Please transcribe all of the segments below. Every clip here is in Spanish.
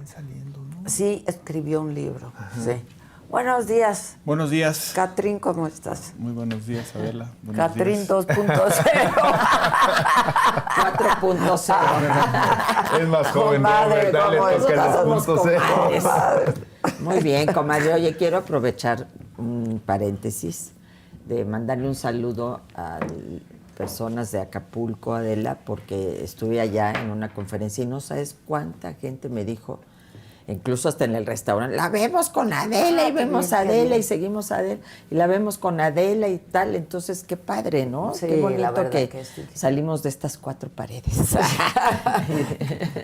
Saliendo, ¿no? Sí, escribió un libro. Sí. Buenos días. Buenos días. Catrín, ¿cómo estás? Muy buenos días, Adela. Catrín 2.0. 4.0. Es más joven, Comadre, dale, ¿cómo toca estás? el Somos 2.0. comadres. Muy bien, comadre. Oye, quiero aprovechar un paréntesis de mandarle un saludo a personas de Acapulco, Adela, porque estuve allá en una conferencia y no sabes cuánta gente me dijo, incluso hasta en el restaurante, la vemos con Adela y vemos a Adela y seguimos a Adela y la vemos con Adela y tal. Entonces, qué padre, ¿no? Sí, qué la bonito verdad que sí. salimos de estas cuatro paredes.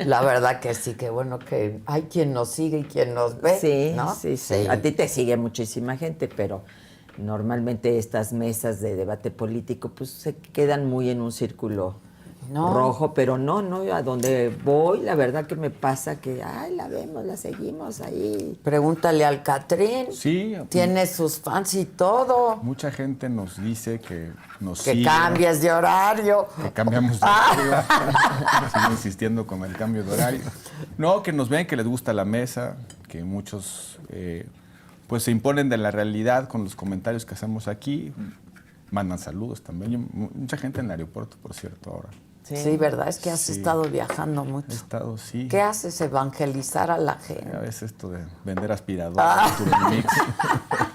La verdad que sí, que bueno que hay quien nos sigue y quien nos ve. Sí, ¿no? sí. A ti te sigue muchísima gente, pero normalmente estas mesas de debate político pues se quedan muy en un círculo rojo, pero no, a donde voy, la verdad que me pasa que, la vemos, la seguimos ahí. Pregúntale al Catrín. Sí. Tiene sus fans y todo. Mucha gente nos dice que nos Que sigue, cambies de horario. que cambiamos de horario. Sigo insistiendo con el cambio de horario. No, que nos ven, que les gusta la mesa, que muchos pues se imponen de la realidad con los comentarios que hacemos aquí. Mandan saludos también. Mucha gente en el aeropuerto, por cierto, ahora. Sí, ¿verdad? Es que has Sí. estado viajando mucho. He estado, sí. ¿Qué haces? Evangelizar a la gente. A veces esto de vender aspiradoras, Turmix,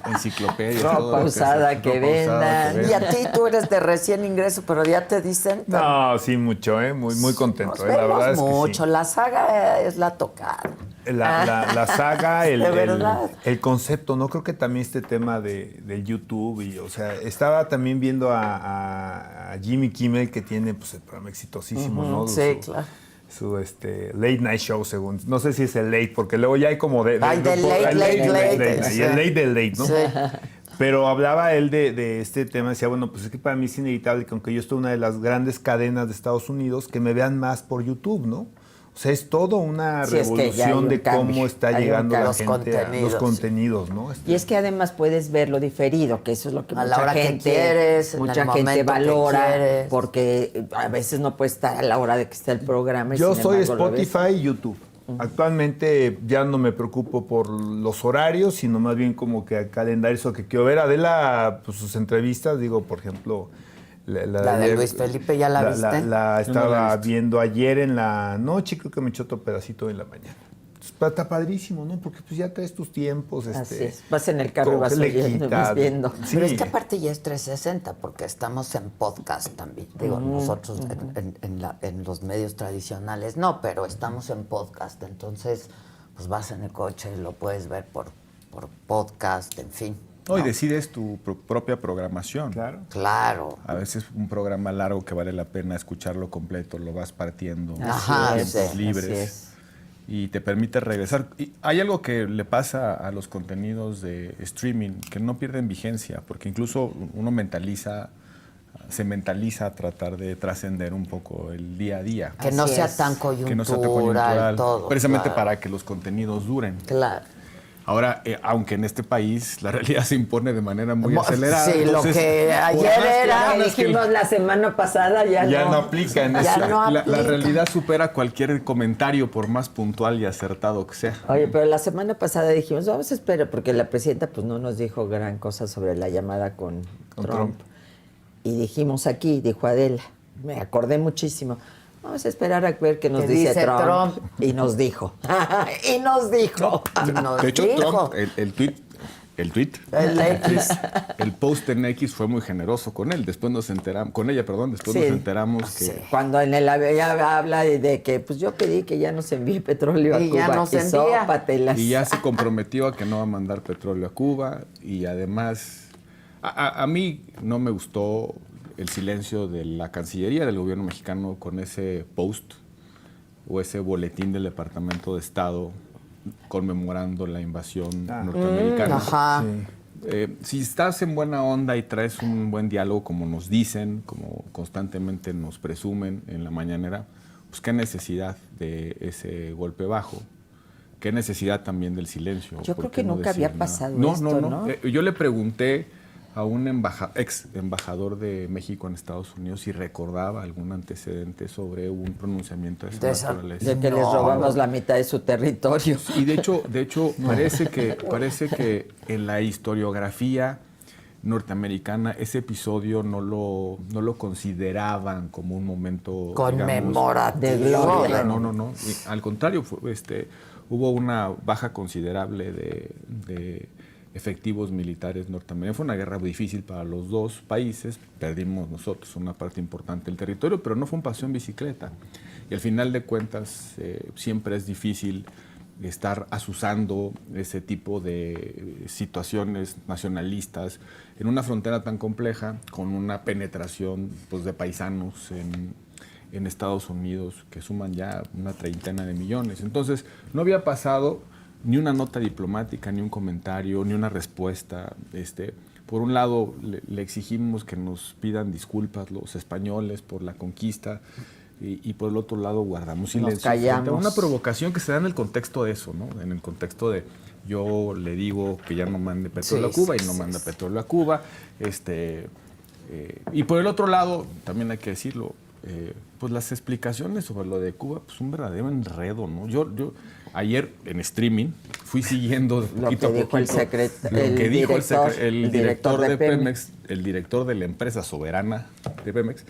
enciclopedias, Ropa todo lo usada que vendan. Y a ti tú eres de recién ingreso, pero ya te dicen. No, sí, mucho, muy contento. Nos La verdad vemos es que mucho. sí. La saga es la tocada. La saga, De verdad. el concepto, ¿no? Creo que también este tema del YouTube, y, o sea, estaba también viendo a Jimmy Kimmel, que tiene pues el programa exitosísimo, ¿no? Sí, claro. Su late night show, según, no sé si es el late, porque luego ya hay como de Ay, del late, el late, y el late del late, ¿no? Sí. Pero hablaba él de este tema, decía, bueno, pues es que para mí es inevitable que aunque yo esté en una de las grandes cadenas de Estados Unidos, que me vean más por YouTube, ¿no? O sea, es todo una Sí, es que ya hay revolución un de cambio, cómo está hay un llegando la cambio. gente a los contenidos, ¿no? Y es que además puedes verlo diferido, que eso es lo que A la mucha hora que gente, quieres, en mucha el gente momento que valora, quieres. porque a veces no puede estar a la hora de que esté el programa. Y Yo sin soy embargo lo ves. Spotify y YouTube. Actualmente ya no me preocupo por los horarios, sino más bien como que a calendarios o que quiero ver. Adela, pues sus entrevistas, digo, por ejemplo... La de Luis Felipe, ¿ya la viste? La Yo no la estaba he visto. viendo ayer en la noche, creo que me echó otro pedacito en la mañana. Entonces, está padrísimo, ¿no? Porque pues ya traes tus tiempos. Así es, vas en el carro y como vas que le oyendo, quita, vas viendo. sí. Pero es que aparte ya es 360, porque estamos en podcast también. Digo, nosotros en los medios tradicionales no, pero estamos en podcast. Entonces, pues vas en el coche y lo puedes ver por podcast, en fin. No, y decides tu propia programación. Claro. Claro. A veces un programa largo que vale la pena escucharlo completo, lo vas partiendo Ajá, en tiempos sí, libres así es. y te permite regresar. Y hay algo que le pasa a los contenidos de streaming, que no pierden vigencia, porque incluso uno se mentaliza a tratar de trascender un poco el día a día. Que no Así sea es. tan Que no sea tan coyuntural, coyuntural, todo. precisamente claro. para que los contenidos duren. Claro. Ahora, aunque en este país la realidad se impone de manera muy acelerada. Sí, lo entonces, que ayer por más que era... Ya ganas que dijimos la semana pasada, Ya no aplica en Ya eso. no la aplica. realidad supera cualquier comentario, por más puntual y acertado que sea. Oye, pero la semana pasada dijimos, vamos a esperar, porque la presidenta pues no nos dijo gran cosa sobre la llamada con Trump. Y dijimos aquí, dijo Adela, me acordé muchísimo, vamos a esperar a ver qué nos ¿Qué dice dice Trump. Trump? Y nos dijo. Y nos dijo. Nos De hecho, dijo. Trump, el tweet, El X. el post en X fue muy generoso con él. Después nos enteramos, con ella, perdón, después Sí. nos enteramos que Sí. Cuando en el ella habla de que pues yo pedí que ya nos envíe petróleo a Y Cuba. ya nos envía. Sópatelas. y ya se comprometió a que no va a mandar petróleo a Cuba y además a mí no me gustó el silencio de la Cancillería del gobierno mexicano con ese post o ese boletín del Departamento de Estado conmemorando la invasión norteamericana. Ajá. Si estás en buena onda y traes un buen diálogo, como nos dicen, como constantemente nos presumen en la mañanera, pues qué necesidad de ese golpe bajo, qué necesidad también del silencio. Yo ¿Por creo qué que no nunca decir había nada? pasado No, esto, ¿no? Yo le pregunté a un ex embajador de México en Estados Unidos si recordaba algún antecedente sobre un pronunciamiento de esa naturaleza. De que les robamos la mitad de su territorio. Y de hecho parece que en la historiografía norteamericana ese episodio no lo consideraban como un momento conmemorativo de gloria. No. Y al contrario, hubo una baja considerable de efectivos militares norteamericanos. Fue una guerra muy difícil para los dos países. Perdimos nosotros una parte importante del territorio, pero no fue un paseo en bicicleta. Y al final de cuentas siempre es difícil estar azuzando ese tipo de situaciones nacionalistas en una frontera tan compleja, con una penetración pues, de paisanos en Estados Unidos que suman ya una 30 de millones. Entonces, no había pasado ni una nota diplomática, ni un comentario, ni una respuesta. Por un lado, le exigimos que nos pidan disculpas los españoles por la conquista, y por el otro lado guardamos silencio. Nos callamos. Una provocación que se da en el contexto de eso, ¿no? En el contexto de yo le digo que ya no mande petróleo a Cuba y no manda petróleo a Cuba. Y por el otro lado, también hay que decirlo, pues las explicaciones sobre lo de Cuba, pues un verdadero enredo, ¿no? Yo ayer en streaming fui siguiendo lo que dijo el director de Pemex, el director de la empresa soberana de Pemex,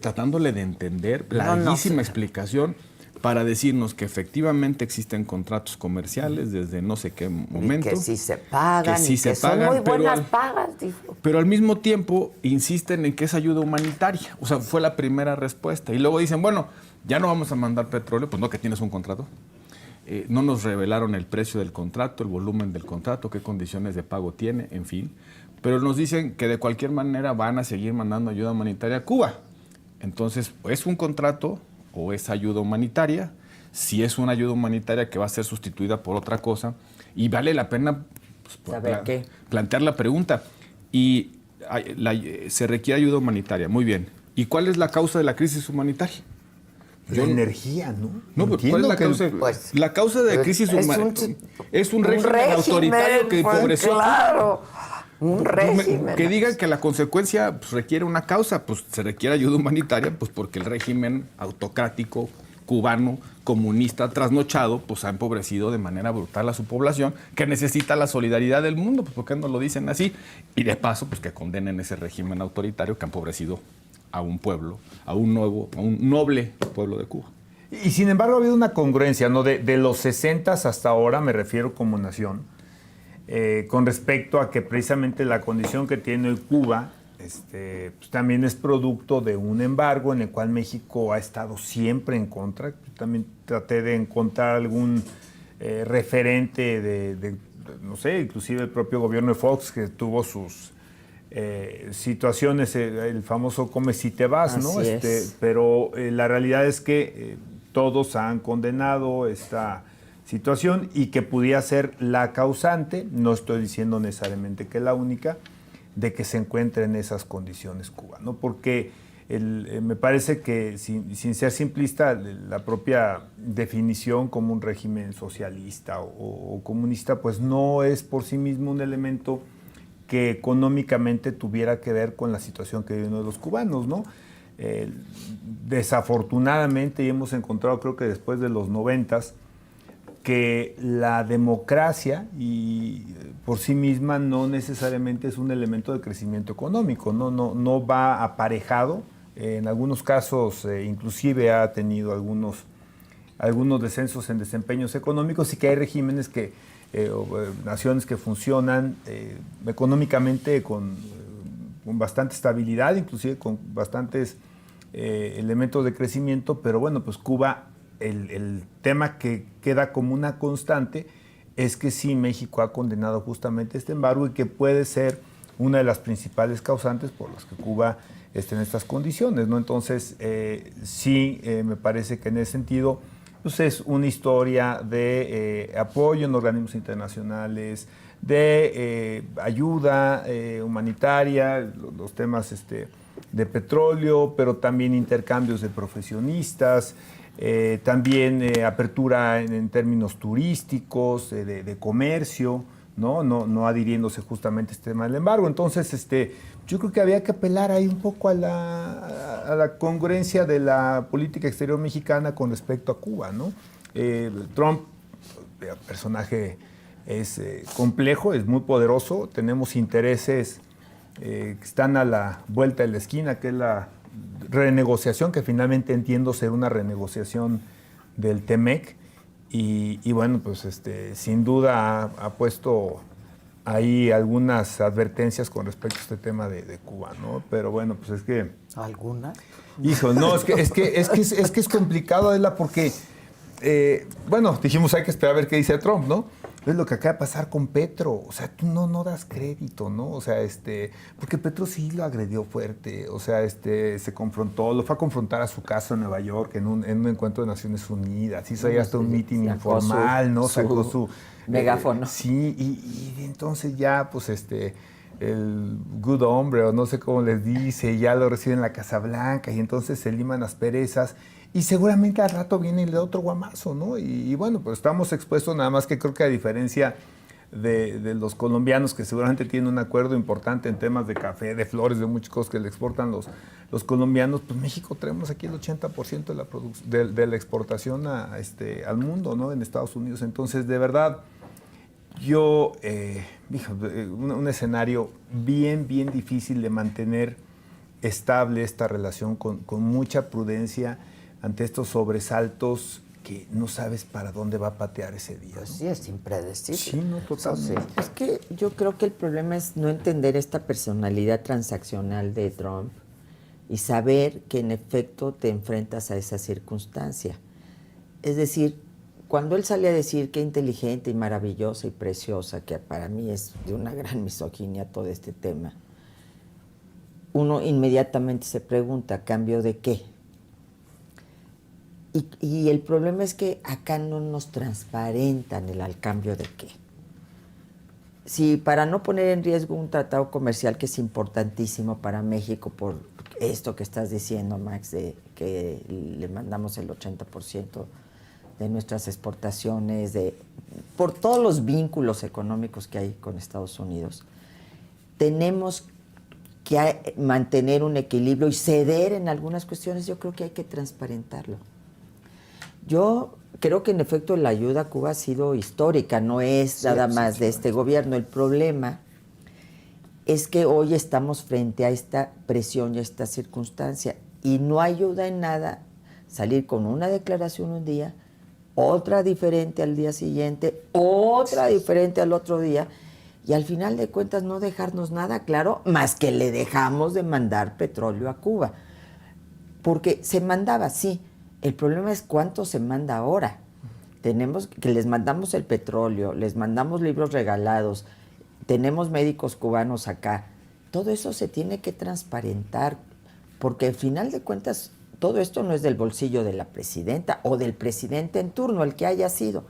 tratándole de entender, larguísima explicación para decirnos que efectivamente existen contratos comerciales desde no sé qué momento. Y que sí se pagan, que son muy buenas pagas, dijo. Pero al mismo tiempo insisten en que es ayuda humanitaria. O sea, fue la primera respuesta. Y luego dicen, bueno, ya no vamos a mandar petróleo, pues no, que tienes un contrato. No nos revelaron el precio del contrato, el volumen del contrato, qué condiciones de pago tiene, en fin. Pero nos dicen que de cualquier manera van a seguir mandando ayuda humanitaria a Cuba. Entonces, o es un contrato o es ayuda humanitaria. Si es una ayuda humanitaria que va a ser sustituida por otra cosa, y vale la pena pues, plantear la pregunta. Y se requiere ayuda humanitaria, muy bien. ¿Y cuál es la causa de la crisis humanitaria? La energía, ¿no? No, pero ¿cuál es la causa? Pues, la causa de crisis humanitaria es un régimen autoritario que empobreció. Claro, un régimen. Que digan que la consecuencia pues, requiere una causa, pues se requiere ayuda humanitaria, pues porque el régimen autocrático cubano, comunista, trasnochado, pues ha empobrecido de manera brutal a su población, que necesita la solidaridad del mundo, pues ¿por qué no lo dicen así? Y de paso, pues que condenen ese régimen autoritario que ha empobrecido a un pueblo, a un noble pueblo de Cuba. Y sin embargo ha habido una congruencia, ¿no? De los 60 hasta ahora, me refiero como nación, con respecto a que precisamente la condición que tiene hoy Cuba pues también es producto de un embargo en el cual México ha estado siempre en contra. Yo también traté de encontrar algún referente de, no sé, inclusive el propio gobierno de Fox, que tuvo sus situaciones, el famoso come si te vas, ¿no? Pero la realidad es que todos han condenado esta situación y que pudiera ser la causante, no estoy diciendo necesariamente que la única, de que se encuentre en esas condiciones Cuba, ¿no? Porque me parece que, sin ser simplista, la propia definición como un régimen socialista o comunista, pues no es por sí mismo un elemento que económicamente tuviera que ver con la situación que viven los cubanos, ¿no? Desafortunadamente, y hemos encontrado, creo que después de los 90s, que la democracia y por sí misma no necesariamente es un elemento de crecimiento económico, no va aparejado. En algunos casos inclusive ha tenido algunos descensos en desempeños económicos, y que hay regímenes naciones que funcionan económicamente con bastante estabilidad, inclusive con bastantes elementos de crecimiento, pero bueno, pues Cuba, el tema que queda como una constante es que sí, México ha condenado justamente este embargo y que puede ser una de las principales causantes por las que Cuba esté en estas condiciones, ¿no? Entonces, sí, me parece que en ese sentido pues es una historia de apoyo en organismos internacionales, de ayuda humanitaria, los temas de petróleo, pero también intercambios de profesionistas, también apertura en términos turísticos, de comercio, no adhiriéndose justamente a este tema del embargo. Entonces, yo creo que había que apelar ahí un poco a la congruencia de la política exterior mexicana con respecto a Cuba, ¿no? Trump, el personaje es complejo, es muy poderoso, tenemos intereses que están a la vuelta de la esquina, que es la renegociación, que finalmente entiendo ser una renegociación del TEMEC, y bueno, pues sin duda ha puesto ahí algunas advertencias con respecto a este tema de Cuba, ¿no? Pero bueno, pues es que... ¿Alguna? Hijo, no, es que es complicado, Adela, porque, bueno, dijimos hay que esperar a ver qué dice Trump, ¿no? Es lo que acaba de pasar con Petro, o sea, tú no das crédito, ¿no? O sea, porque Petro sí lo agredió fuerte, o sea, se confrontó, lo fue a confrontar a su casa en Nueva York en un encuentro de Naciones Unidas, hizo ahí hasta un meeting informal, ¿no? Sacó su megáfono. Sí, y entonces ya, pues, el good hombre, o no sé cómo les dice, ya lo reciben en la Casa Blanca, y entonces se liman asperezas, y seguramente al rato viene el otro guamazo, ¿no? Y bueno, pues estamos expuestos, nada más que creo que a diferencia de los colombianos, que seguramente tienen un acuerdo importante en temas de café, de flores, de muchas cosas que le exportan los colombianos, pues México traemos aquí el 80% de la exportación al mundo, ¿no? En Estados Unidos. Entonces, de verdad, yo, un escenario bien difícil de mantener estable esta relación con mucha prudencia ante estos sobresaltos que no sabes para dónde va a patear ese día, ¿no? Pues sí, es impredecible. Sí, no, totalmente. Sí. Es que yo creo que el problema es no entender esta personalidad transaccional de Trump y saber que en efecto te enfrentas a esa circunstancia. Es decir, cuando él sale a decir qué inteligente y maravillosa y preciosa, que para mí es de una gran misoginia todo este tema, uno inmediatamente se pregunta, ¿a cambio de qué? Y el problema es que acá no nos transparentan el al cambio de qué. Si para no poner en riesgo un tratado comercial que es importantísimo para México por esto que estás diciendo, Max, de que le mandamos el 80% de nuestras exportaciones, por todos los vínculos económicos que hay con Estados Unidos, tenemos que mantener un equilibrio y ceder en algunas cuestiones. Yo creo que hay que transparentarlo. Yo creo que en efecto la ayuda a Cuba ha sido histórica, no es nada más de este gobierno. El problema es que hoy estamos frente a esta presión y a esta circunstancia y no ayuda en nada salir con una declaración un día, otra diferente al día siguiente, otra diferente al otro día, y al final de cuentas no dejarnos nada claro más que le dejamos de mandar petróleo a Cuba. Porque se mandaba, sí. El problema es cuánto se manda ahora. Tenemos que les mandamos el petróleo, les mandamos libros regalados, tenemos médicos cubanos acá. Todo eso se tiene que transparentar, porque al final de cuentas todo esto no es del bolsillo de la presidenta o del presidente en turno, el que haya sido.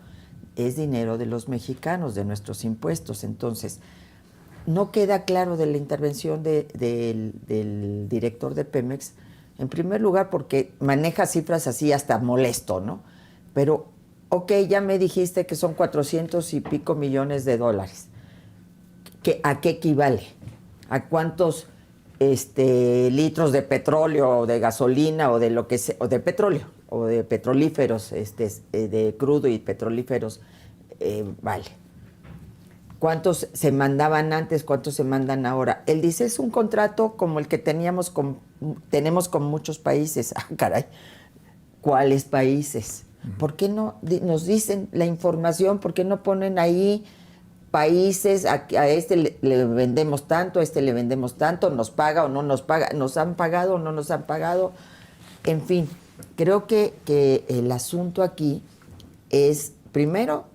Es dinero de los mexicanos, de nuestros impuestos. Entonces, no queda claro de la intervención del director de Pemex. En primer lugar, porque maneja cifras así hasta molesto, ¿no? Pero, ok, ya me dijiste que son 400 y pico millones de dólares. ¿A qué equivale? ¿A cuántos litros de petróleo o de gasolina o de lo que sea, o de petróleo, o de petrolíferos, de crudo y petrolíferos, vale? ¿Cuántos se mandaban antes? ¿Cuántos se mandan ahora? Él dice, es un contrato como el que tenemos con muchos países. Ah, caray, ¿cuáles países? ¿Por qué no nos dicen la información? ¿Por qué no ponen ahí países? A este le vendemos tanto, a este le vendemos tanto, nos paga o no nos paga, nos han pagado o no nos han pagado. En fin, creo que el asunto aquí es, primero,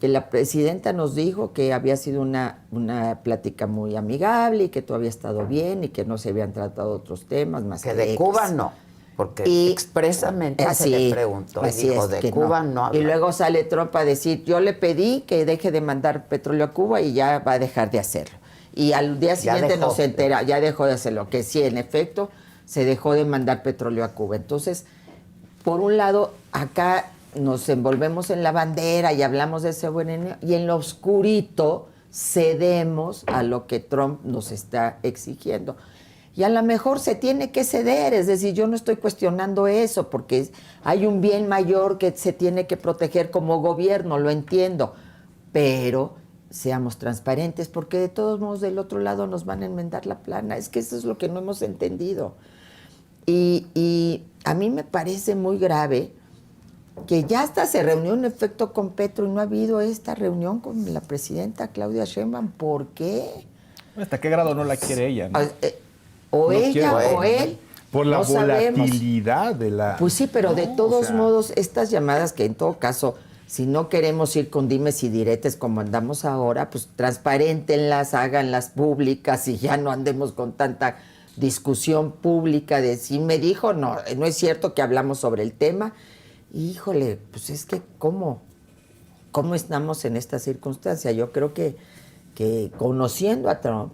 que la presidenta nos dijo que había sido una plática muy amigable y que todo había estado bien y que no se habían tratado otros temas más que de Cuba no, porque expresamente se le preguntó y dijo, de Cuba no habla. Y luego sale Trump a decir, yo le pedí que deje de mandar petróleo a Cuba y ya va a dejar de hacerlo. Y al día siguiente nos entera, ya dejó de hacerlo, que sí, en efecto, se dejó de mandar petróleo a Cuba. Entonces, por un lado, acá nos envolvemos en la bandera y hablamos de ese buen enemigo, y en lo oscurito cedemos a lo que Trump nos está exigiendo. Y a lo mejor se tiene que ceder, es decir, yo no estoy cuestionando eso, porque hay un bien mayor que se tiene que proteger como gobierno, lo entiendo, pero seamos transparentes, porque de todos modos del otro lado nos van a enmendar la plana, es que eso es lo que no hemos entendido. Y a mí me parece muy grave que ya hasta se reunió en efecto con Petro y no ha habido esta reunión con la presidenta Claudia Sheinbaum. ¿Por qué? ¿Hasta qué grado no la quiere ella? ¿No? O No ella quiere. o él. Por la no sabemos. volatilidad de la... Pues sí, pero de todos o sea, modos, estas llamadas que en todo caso, si no queremos ir con dimes y diretes como andamos ahora, pues transparéntenlas, háganlas públicas y ya no andemos con tanta discusión pública de si me dijo, no es cierto que hablamos sobre el tema. Híjole, pues es que ¿cómo estamos en esta circunstancia? Yo creo que conociendo a Trump,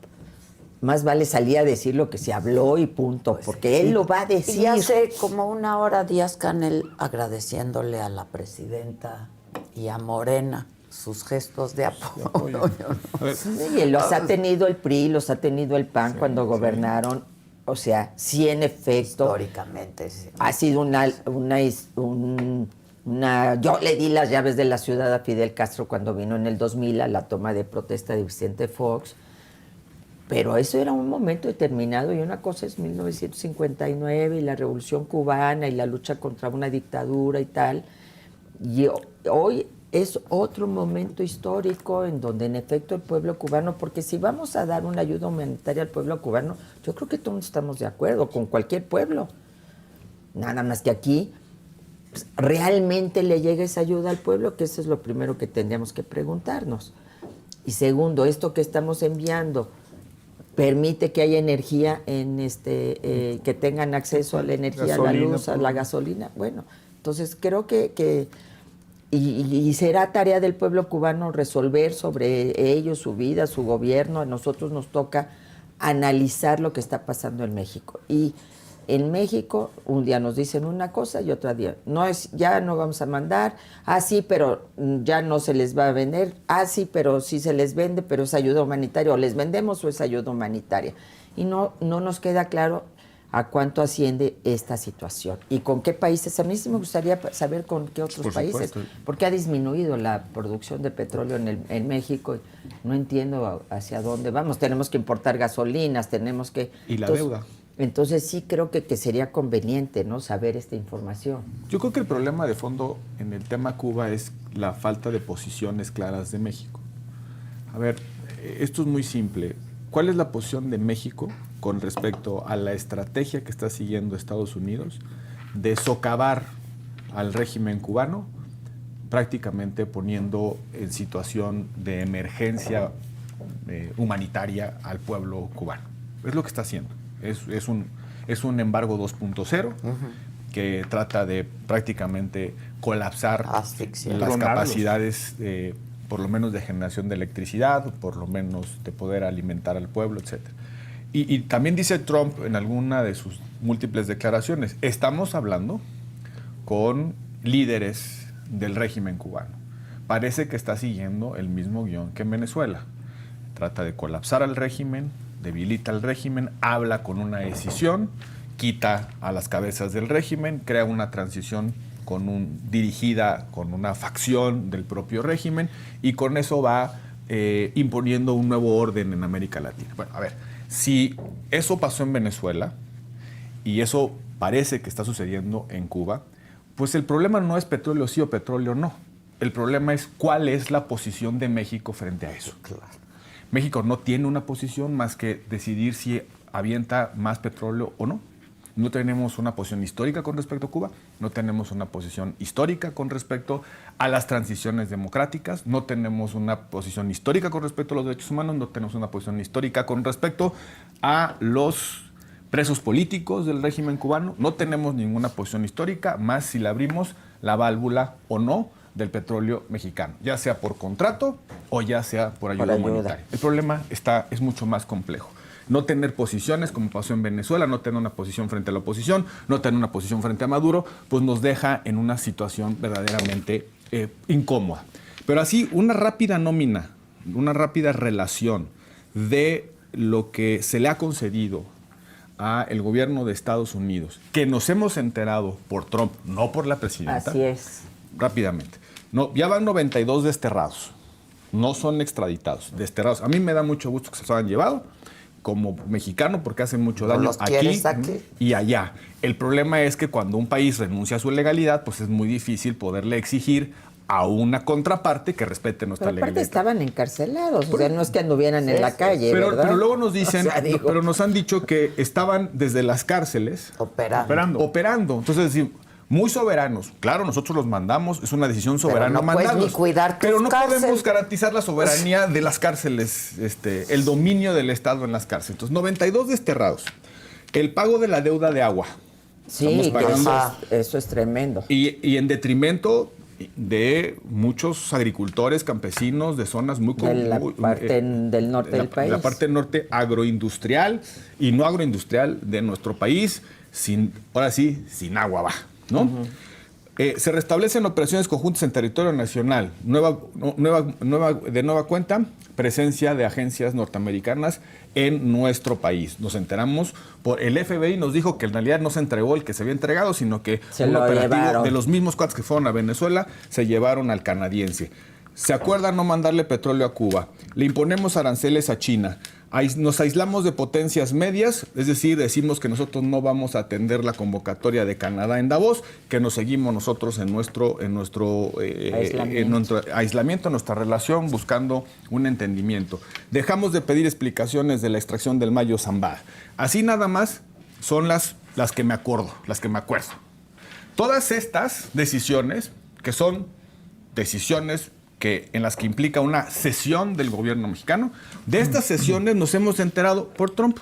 más vale salir a decir lo que se habló y punto, Pues, porque él lo va a decir. Y hace como una hora Díaz-Canel agradeciéndole a la presidenta y a Morena sus gestos de apoyo. A ver, Sí, y los ha tenido el PRI, los ha tenido el PAN cuando gobernaron. O sea, sí, en efecto, Históricamente, sí. ha sido yo le di las llaves de la ciudad a Fidel Castro cuando vino en el 2000 a la toma de protesta de Vicente Fox. Pero eso era un momento determinado y una cosa es 1959 y la Revolución Cubana y la lucha contra una dictadura y tal. Y hoy es otro momento histórico en donde en efecto el pueblo cubano, porque si vamos a dar una ayuda humanitaria al pueblo cubano, yo creo que todos estamos de acuerdo con cualquier pueblo. Nada más que aquí pues, realmente le llega esa ayuda al pueblo, que eso es lo primero que tendríamos que preguntarnos. Y segundo, esto que estamos enviando permite que haya energía en que tengan acceso a la energía, a la luz, a la gasolina. Bueno, entonces creo que será tarea del pueblo cubano resolver sobre ellos, su vida, su gobierno. A nosotros nos toca analizar lo que está pasando en México. Y en México un día nos dicen una cosa y otro día ya no vamos a mandar, sí, pero ya no se les va a vender, sí, pero sí se les vende, pero es ayuda humanitaria, o les vendemos o es ayuda humanitaria. Y no nos queda claro a cuánto asciende esta situación y con qué países. A mí sí me gustaría saber con qué otros países, porque ha disminuido la producción de petróleo en México. Y no entiendo hacia dónde vamos. Tenemos que importar gasolinas, tenemos que... Y la deuda. Entonces sí creo que sería conveniente, ¿no?, saber esta información. Yo creo que el problema de fondo en el tema Cuba es la falta de posiciones claras de México. A ver, esto es muy simple. ¿Cuál es la posición de México con respecto a la estrategia que está siguiendo Estados Unidos de socavar al régimen cubano, prácticamente poniendo en situación de emergencia humanitaria al pueblo cubano? Es lo que está haciendo. Es un embargo 2.0 que trata de prácticamente colapsar Asfixiar. las Tronarlos. capacidades por lo menos de generación de electricidad, por lo menos de poder alimentar al pueblo, etc. Y también dice Trump en alguna de sus múltiples declaraciones, estamos hablando con líderes del régimen cubano. Parece que está siguiendo el mismo guión que en Venezuela. Trata de colapsar al régimen, debilita al régimen, habla con una decisión, quita a las cabezas del régimen, crea una transición dirigida con una facción del propio régimen y con eso va imponiendo un nuevo orden en América Latina. Bueno, a ver, si eso pasó en Venezuela y eso parece que está sucediendo en Cuba, pues el problema no es petróleo sí o petróleo no. El problema es cuál es la posición de México frente a eso. Claro. México no tiene una posición más que decidir si avienta más petróleo o no. No tenemos una posición histórica con respecto a Cuba, no tenemos una posición histórica con respecto a las transiciones democráticas, no tenemos una posición histórica con respecto a los derechos humanos, no tenemos una posición histórica con respecto a los presos políticos del régimen cubano, no tenemos ninguna posición histórica, más si le abrimos la válvula o no del petróleo mexicano, ya sea por contrato o ya sea por ayuda humanitaria. El problema es mucho más complejo. No tener posiciones, como pasó en Venezuela, no tener una posición frente a la oposición, no tener una posición frente a Maduro, pues nos deja en una situación verdaderamente incómoda. Pero así, una rápida nómina una rápida relación de lo que se le ha concedido a el gobierno de Estados Unidos, que nos hemos enterado por Trump, no por la presidenta. Así es. Rápidamente. No, ya van 92 desterrados. No son extraditados, desterrados. A mí me da mucho gusto que se los hayan llevado como mexicano porque hacen mucho daño los aquí quieres aquí y allá. El problema es que cuando un país renuncia a su legalidad, pues es muy difícil poderle exigir a una contraparte que respete nuestra Pero aparte legalidad. estaban encarcelados, o sea, no es que anduvieran en la calle, ¿verdad? Pero luego nos dicen, O sea, digo, pero nos han dicho que estaban desde las cárceles operando. Entonces, decir, muy soberanos. Claro, nosotros los mandamos, es una decisión soberana no puedes mandarlos. ni cuidar tus pero no cárceles. podemos garantizar la soberanía de las cárceles, el dominio del Estado en las cárceles. Entonces, 92 desterrados. El pago de la deuda de agua. sí, Estamos pagando. eso es tremendo. Y en detrimento de muchos agricultores, campesinos de zonas muy... De la parte del norte del país. La parte norte agroindustrial y no agroindustrial de nuestro país, ahora sí, sin agua va, ¿no? Se restablecen operaciones conjuntas en territorio nacional. De nueva cuenta, presencia de agencias norteamericanas en nuestro país. Nos enteramos, el FBI nos dijo que en realidad no se entregó el que se había entregado, sino que Se un lo operativo llevaron. de los mismos cuates que fueron a Venezuela se llevaron al canadiense. ¿Se acuerdan no mandarle petróleo a Cuba? Le imponemos aranceles a China. Nos aislamos de potencias medias, es decir, decimos que nosotros no vamos a atender la convocatoria de Canadá en Davos, que nos seguimos nosotros en nuestro aislamiento, en nuestra relación, buscando un entendimiento. Dejamos de pedir explicaciones de la extracción del Mayo Zambada. Así nada más son las que me acuerdo, Todas estas decisiones, que son decisiones en las que implica una cesión del gobierno mexicano. De estas sesiones nos hemos enterado por Trump.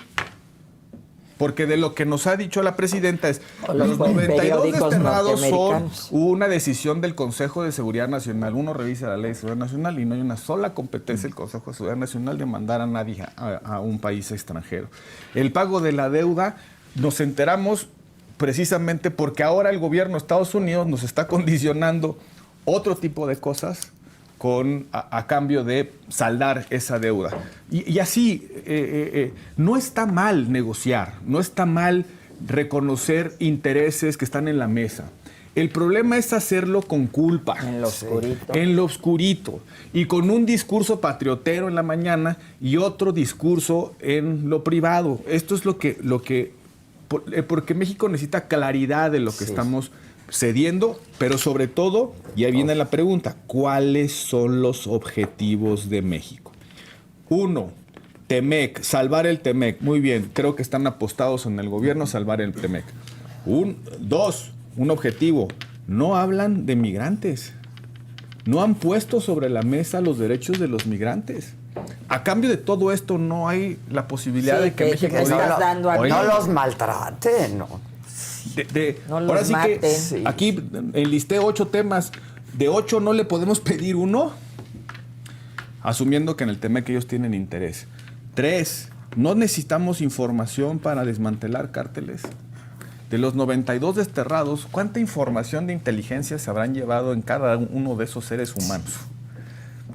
Porque de lo que nos ha dicho la presidenta es los 92 desterrados son una decisión del Consejo de Seguridad Nacional. Uno revisa la Ley de Seguridad Nacional y no hay una sola competencia del Consejo de Seguridad Nacional de mandar a nadie a un país extranjero. El pago de la deuda nos enteramos precisamente porque ahora el gobierno de Estados Unidos nos está condicionando otro tipo de cosas a cambio de saldar esa deuda. Y así, no está mal negociar, no está mal reconocer intereses que están en la mesa. El problema es hacerlo con culpa. En lo oscurito. En lo oscurito. Y con un discurso patriotero en la mañana y otro discurso en lo privado. Esto es porque México necesita claridad de lo que estamos cediendo, pero sobre todo, y ahí viene la pregunta, ¿cuáles son los objetivos de México? 1, Temec, salvar el Temec. Muy bien, creo que están apostados en el gobierno a salvar el Temec. 2, un objetivo, no hablan de migrantes. No han puesto sobre la mesa los derechos de los migrantes. A cambio de todo esto, no hay la posibilidad de que México diga, no los maltraten, no. No los ahora sí maten. que aquí enlisté 8 temas. De 8 no le podemos pedir uno, asumiendo que en el tema que ellos tienen interés. 3, no necesitamos información para desmantelar cárteles. De los 92 desterrados, ¿cuánta información de inteligencia se habrán llevado en cada uno de esos seres humanos?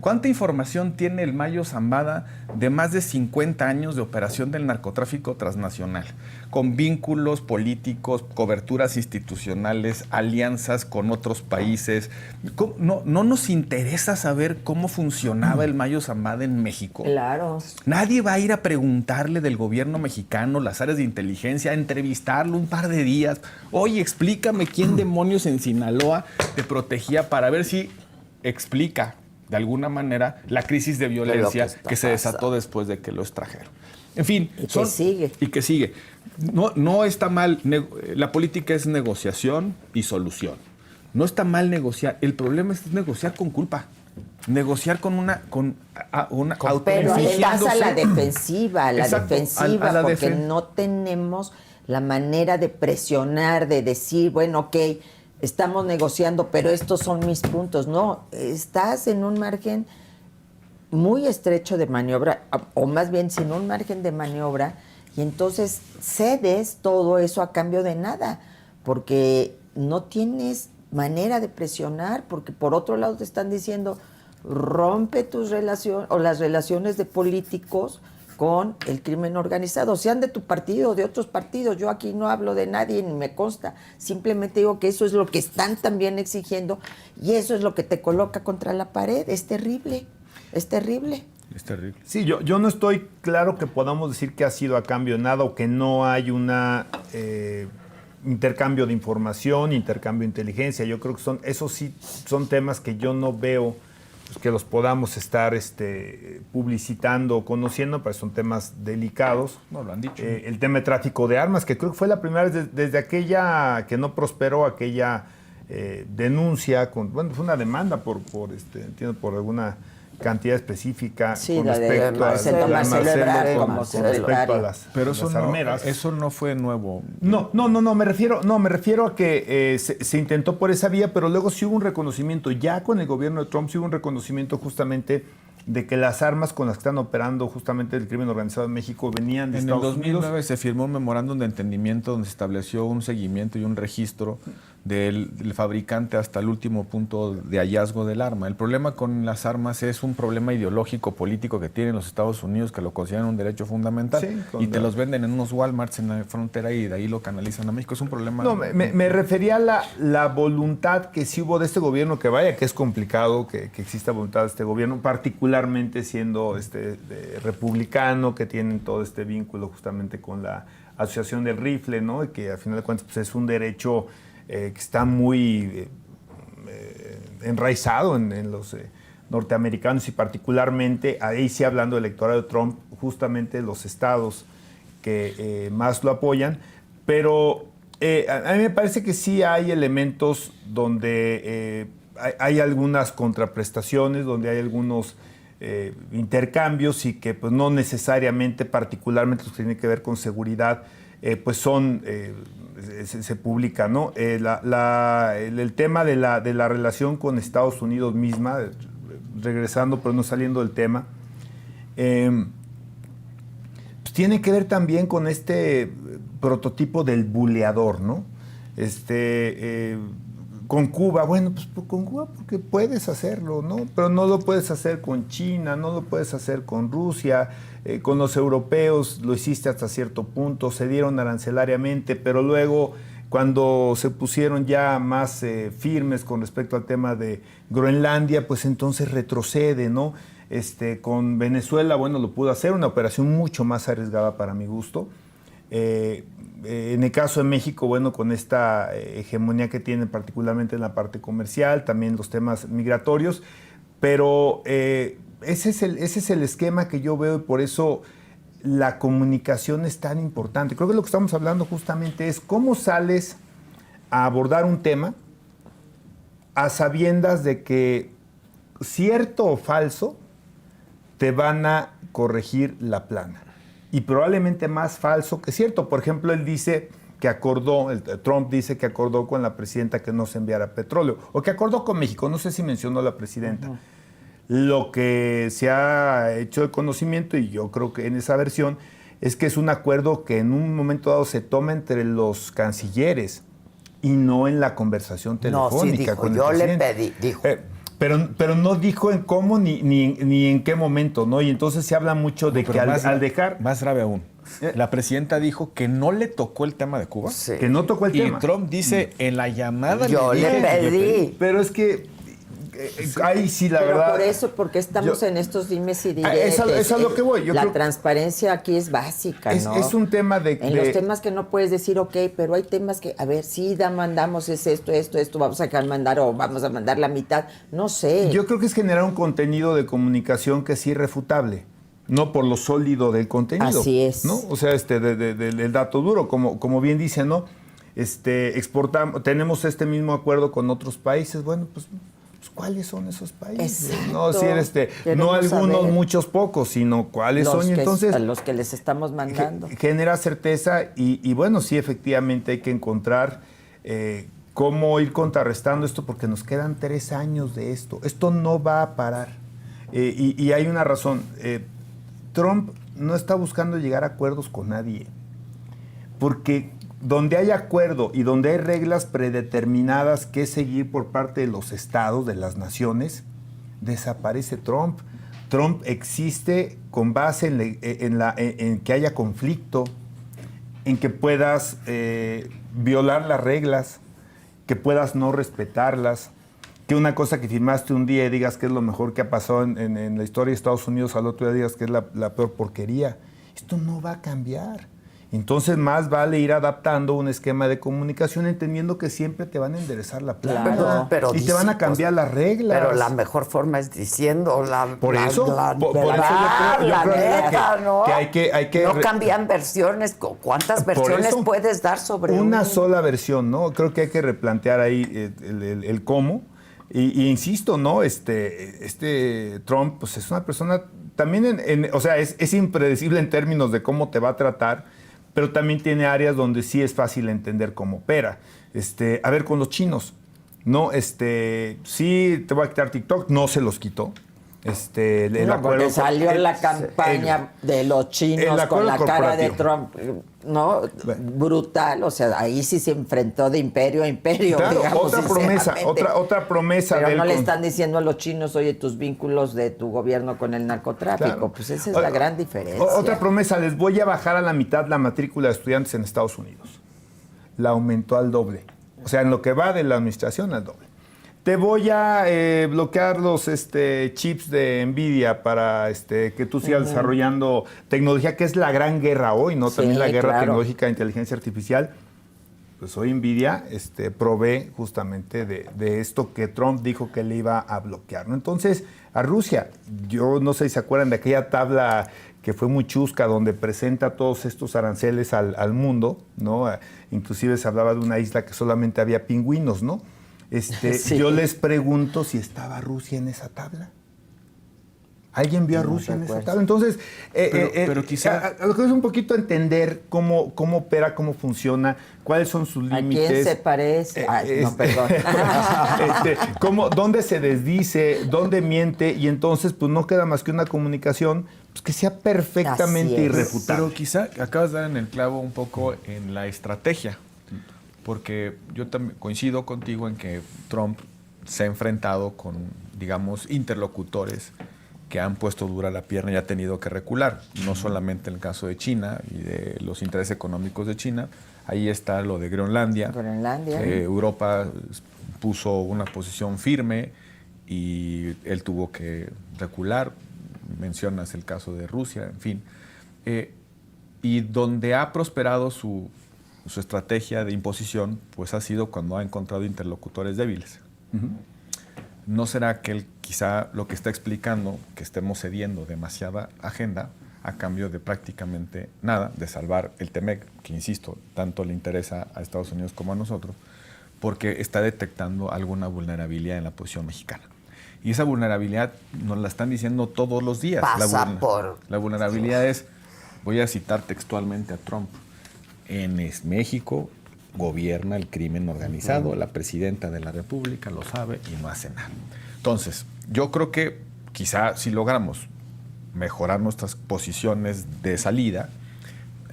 ¿Cuánta información tiene el Mayo Zambada de más de 50 años de operación del narcotráfico transnacional? Con vínculos políticos, coberturas institucionales, alianzas con otros países. ¿No nos interesa saber cómo funcionaba el Mayo Zambada en México? Claro. Nadie va a ir a preguntarle del gobierno mexicano, las áreas de inteligencia, a entrevistarlo un par de días. Oye, explícame quién demonios en Sinaloa te protegía para ver si explica de alguna manera la crisis de violencia que se desató después de que lo extrajeron. En fin, y que sigue. No está mal, la política es negociación y solución. No está mal negociar, el problema es negociar con culpa. Negociar con una pero además a la defensiva, Exacto, porque no tenemos la manera de presionar, de decir, bueno, ok, estamos negociando, pero estos son mis puntos. No, estás en un margen muy estrecho de maniobra, o más bien sin un margen de maniobra, y entonces cedes todo eso a cambio de nada, porque no tienes manera de presionar, porque por otro lado te están diciendo, rompe tus relaciones o las relaciones de políticos con el crimen organizado, sean de tu partido o de otros partidos. Yo aquí no hablo de nadie ni me consta, simplemente digo que eso es lo que están también exigiendo y eso es lo que te coloca contra la pared. Es terrible, es terrible. Es terrible. Sí, yo no estoy claro que podamos decir que ha sido a cambio de nada o que no hay una intercambio de información, intercambio de inteligencia. Yo creo que esos sí son temas que yo no veo que los podamos estar publicitando o conociendo, pero son temas delicados. No, lo han dicho. El tema de tráfico de armas, que creo que fue la primera vez desde aquella que no prosperó, aquella denuncia, fue una demanda entiendo, por alguna cantidad específica con respecto a las pero las armeras. Eso no fue nuevo. No, me refiero a que se intentó por esa vía, pero luego sí hubo un reconocimiento, ya con el gobierno de Trump sí hubo un reconocimiento justamente de que las armas con las que están operando justamente el crimen organizado en México venían de Estados Unidos. En el 2009 se firmó un memorándum de entendimiento donde se estableció un seguimiento y un registro del fabricante hasta el último punto de hallazgo del arma. El problema con las armas es un problema ideológico, político que tienen los Estados Unidos, que lo consideran un derecho fundamental, y te los venden en unos Walmarts en la frontera y de ahí lo canalizan a México. Es un problema... No, me refería a la voluntad que sí hubo de este gobierno, que vaya que es complicado que exista voluntad de este gobierno, particularmente siendo republicano, que tienen todo este vínculo justamente con la Asociación del Rifle, ¿no? Y que al final de cuentas pues, es un derecho que está muy enraizado en los norteamericanos y particularmente, ahí sí hablando del electorado de Trump, justamente los estados que más lo apoyan, pero a mí me parece que sí hay elementos donde hay algunas contraprestaciones, donde hay algunos intercambios y que pues no necesariamente, particularmente los que tienen que ver con seguridad, pues son... se publica, ¿no? El tema de la relación con Estados Unidos misma, regresando pero no saliendo del tema, pues tiene que ver también con este prototipo del buleador, ¿no? Con Cuba, bueno, pues con Cuba porque puedes hacerlo, ¿no? Pero no lo puedes hacer con China, no lo puedes hacer con Rusia, con los europeos lo hiciste hasta cierto punto, se dieron arancelariamente, pero luego cuando se pusieron ya más firmes con respecto al tema de Groenlandia, pues entonces retrocede, ¿no? Con Venezuela, bueno, lo pudo hacer, una operación mucho más arriesgada para mi gusto. En el caso de México, bueno, con esta hegemonía que tiene particularmente en la parte comercial, también los temas migratorios, pero ese es el esquema que yo veo y por eso la comunicación es tan importante. Creo que lo que estamos hablando justamente es cómo sales a abordar un tema a sabiendas de que cierto o falso te van a corregir la plana. Y probablemente más falso que cierto. Por ejemplo, él dice que Trump dice que acordó con la presidenta que no se enviara petróleo, o que acordó con México, no sé si mencionó a la presidenta. Uh-huh. Lo que se ha hecho de conocimiento, y yo creo que en esa versión, es que es un acuerdo que en un momento dado se toma entre los cancilleres y no en la conversación telefónica. No, sí dijo, con el yo presidente. le pedí, dijo. Pero no dijo en cómo ni en qué momento, ¿no? Y entonces se habla mucho de que al dejar... Más grave aún. La presidenta dijo que no le tocó el tema de Cuba. Sí. Que no tocó el tema. Y Trump dice, en la llamada... Yo le pedí. Pero es que... ahí sí, la pero verdad... por eso, porque estamos en estos dimes y diretes. Eso es a lo que voy. La transparencia aquí es básica, ¿no? Es un tema de... En los temas que no puedes decir, ok, pero hay temas que, a ver, sí, mandamos esto, vamos a dejar mandar o vamos a mandar la mitad, no sé. Yo creo que es generar un contenido de comunicación que es irrefutable, no por lo sólido del contenido. Así es. ¿No? O sea, del dato duro, como bien dice, ¿no? Tenemos este mismo acuerdo con otros países, bueno, pues ¿cuáles son esos países? Exacto. No decir no algunos, saber. Muchos, pocos, sino cuáles son. Y entonces, a los que les estamos mandando. Genera certeza y bueno, sí, efectivamente hay que encontrar cómo ir contrarrestando esto porque nos quedan 3 años de esto. Esto no va a parar. Y hay una razón. Trump no está buscando llegar a acuerdos con nadie. Porque donde hay acuerdo y donde hay reglas predeterminadas que seguir por parte de los estados, de las naciones, desaparece Trump. Trump existe con base en que haya conflicto, en que puedas violar las reglas, que puedas no respetarlas, que una cosa que firmaste un día y digas que es lo mejor que ha pasado en la historia de Estados Unidos, al otro día digas que es la peor porquería. Esto no va a cambiar. Entonces más vale ir adaptando un esquema de comunicación entendiendo que siempre te van a enderezar la plana Pero y te van a cambiar las reglas. Pero la mejor forma es diciendo por eso yo creo ¿no? que hay que no cambian versiones. ¿Cuántas versiones puedes dar sobre una sola versión, ¿no? Creo que hay que replantear ahí el cómo. Y insisto, ¿no? Trump, pues es una persona también, o sea, es impredecible en términos de cómo te va a tratar, pero también tiene áreas donde sí es fácil entender cómo opera. A ver, con los chinos, ¿no? Sí, te voy a quitar TikTok, no se los quitó. Porque salió la campaña de los chinos con la cara de Trump, ¿no? Brutal, o sea, ahí sí se enfrentó de imperio a imperio. Claro, digamos, otra promesa. Pero no le están diciendo a los chinos, oye, tus vínculos de tu gobierno con el narcotráfico. Claro. Pues esa es la gran diferencia. Otra promesa, les voy a bajar a la mitad la matrícula de estudiantes en Estados Unidos. La aumentó al doble. O sea, en lo que va de la administración, al doble. Te voy a bloquear los chips de NVIDIA para que tú sigas desarrollando tecnología, que es la gran guerra hoy, ¿no? También la guerra tecnológica de inteligencia artificial. Pues hoy NVIDIA provee justamente de esto que Trump dijo que le iba a bloquear, ¿no? Entonces, a Rusia, yo no sé si se acuerdan de aquella tabla que fue muy chusca, donde presenta todos estos aranceles al mundo, ¿no? Inclusive se hablaba de una isla que solamente había pingüinos, ¿no? Sí. Yo les pregunto si estaba Rusia en esa tabla. ¿Alguien vio a Rusia en esa tabla? Entonces, pero quizá... lo que es un poquito entender cómo opera, cómo funciona, cuáles son sus límites. ¿A quién se parece? No, perdón. Dónde se desdice, dónde miente, y entonces pues no queda más que una comunicación pues, que sea perfectamente irrefutable. Pero quizá acabas de dar en el clavo un poco en la estrategia. Porque yo también coincido contigo en que Trump se ha enfrentado con, digamos, interlocutores que han puesto dura la pierna y ha tenido que recular. No solamente en el caso de China y de los intereses económicos de China. Ahí está lo de Groenlandia. Europa puso una posición firme y él tuvo que recular. Mencionas el caso de Rusia, en fin. Y donde ha prosperado su estrategia de imposición, pues ha sido cuando ha encontrado interlocutores débiles. ¿No será que él quizá lo que está explicando, que estemos cediendo demasiada agenda a cambio de prácticamente nada, de salvar el TEMEC, que insisto, tanto le interesa a Estados Unidos como a nosotros, porque está detectando alguna vulnerabilidad en la posición mexicana? Y esa vulnerabilidad nos la están diciendo todos los días. La vulnerabilidad es, voy a citar textualmente a Trump, en México gobierna el crimen organizado, la presidenta de la República lo sabe y no hace nada. Entonces, yo creo que quizá si logramos mejorar nuestras posiciones de salida,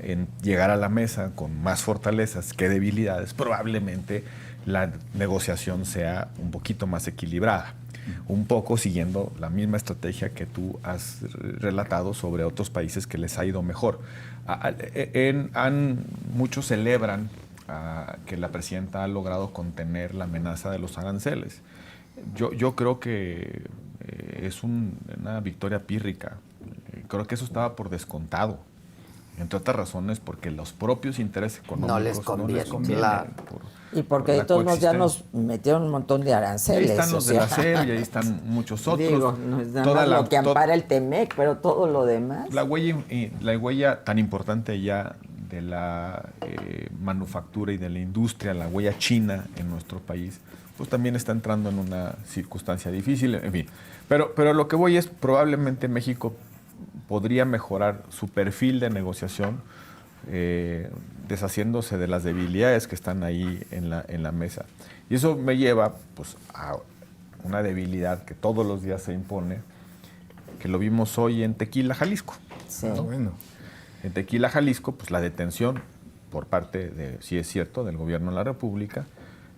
en llegar a la mesa con más fortalezas que debilidades, probablemente la negociación sea un poquito más equilibrada. Un poco siguiendo la misma estrategia que tú has relatado sobre otros países que les ha ido mejor. Muchos celebran que la presidenta ha logrado contener la amenaza de los aranceles. Yo creo que es una victoria pírrica. Creo que eso estaba por descontado. Entre otras razones porque los propios intereses económicos no les conviene. Claro. Y porque de todos modos ya nos metieron un montón de aranceles. Ahí están los de la CEL y ahí están muchos otros. Digo, no es nada más lo que ampara el TEMEC, pero todo lo demás. La huella tan importante ya de la manufactura y de la industria, la huella china en nuestro país, pues también está entrando en una circunstancia difícil, en fin. Pero lo que voy es, probablemente México podría mejorar su perfil de negociación, deshaciéndose de las debilidades que están ahí en la mesa. Y eso me lleva pues, a una debilidad que todos los días se impone, que lo vimos hoy en Tequila, Jalisco. Sí. ¿No? Bueno, en Tequila, Jalisco, pues la detención por parte sí es cierto, del gobierno de la República,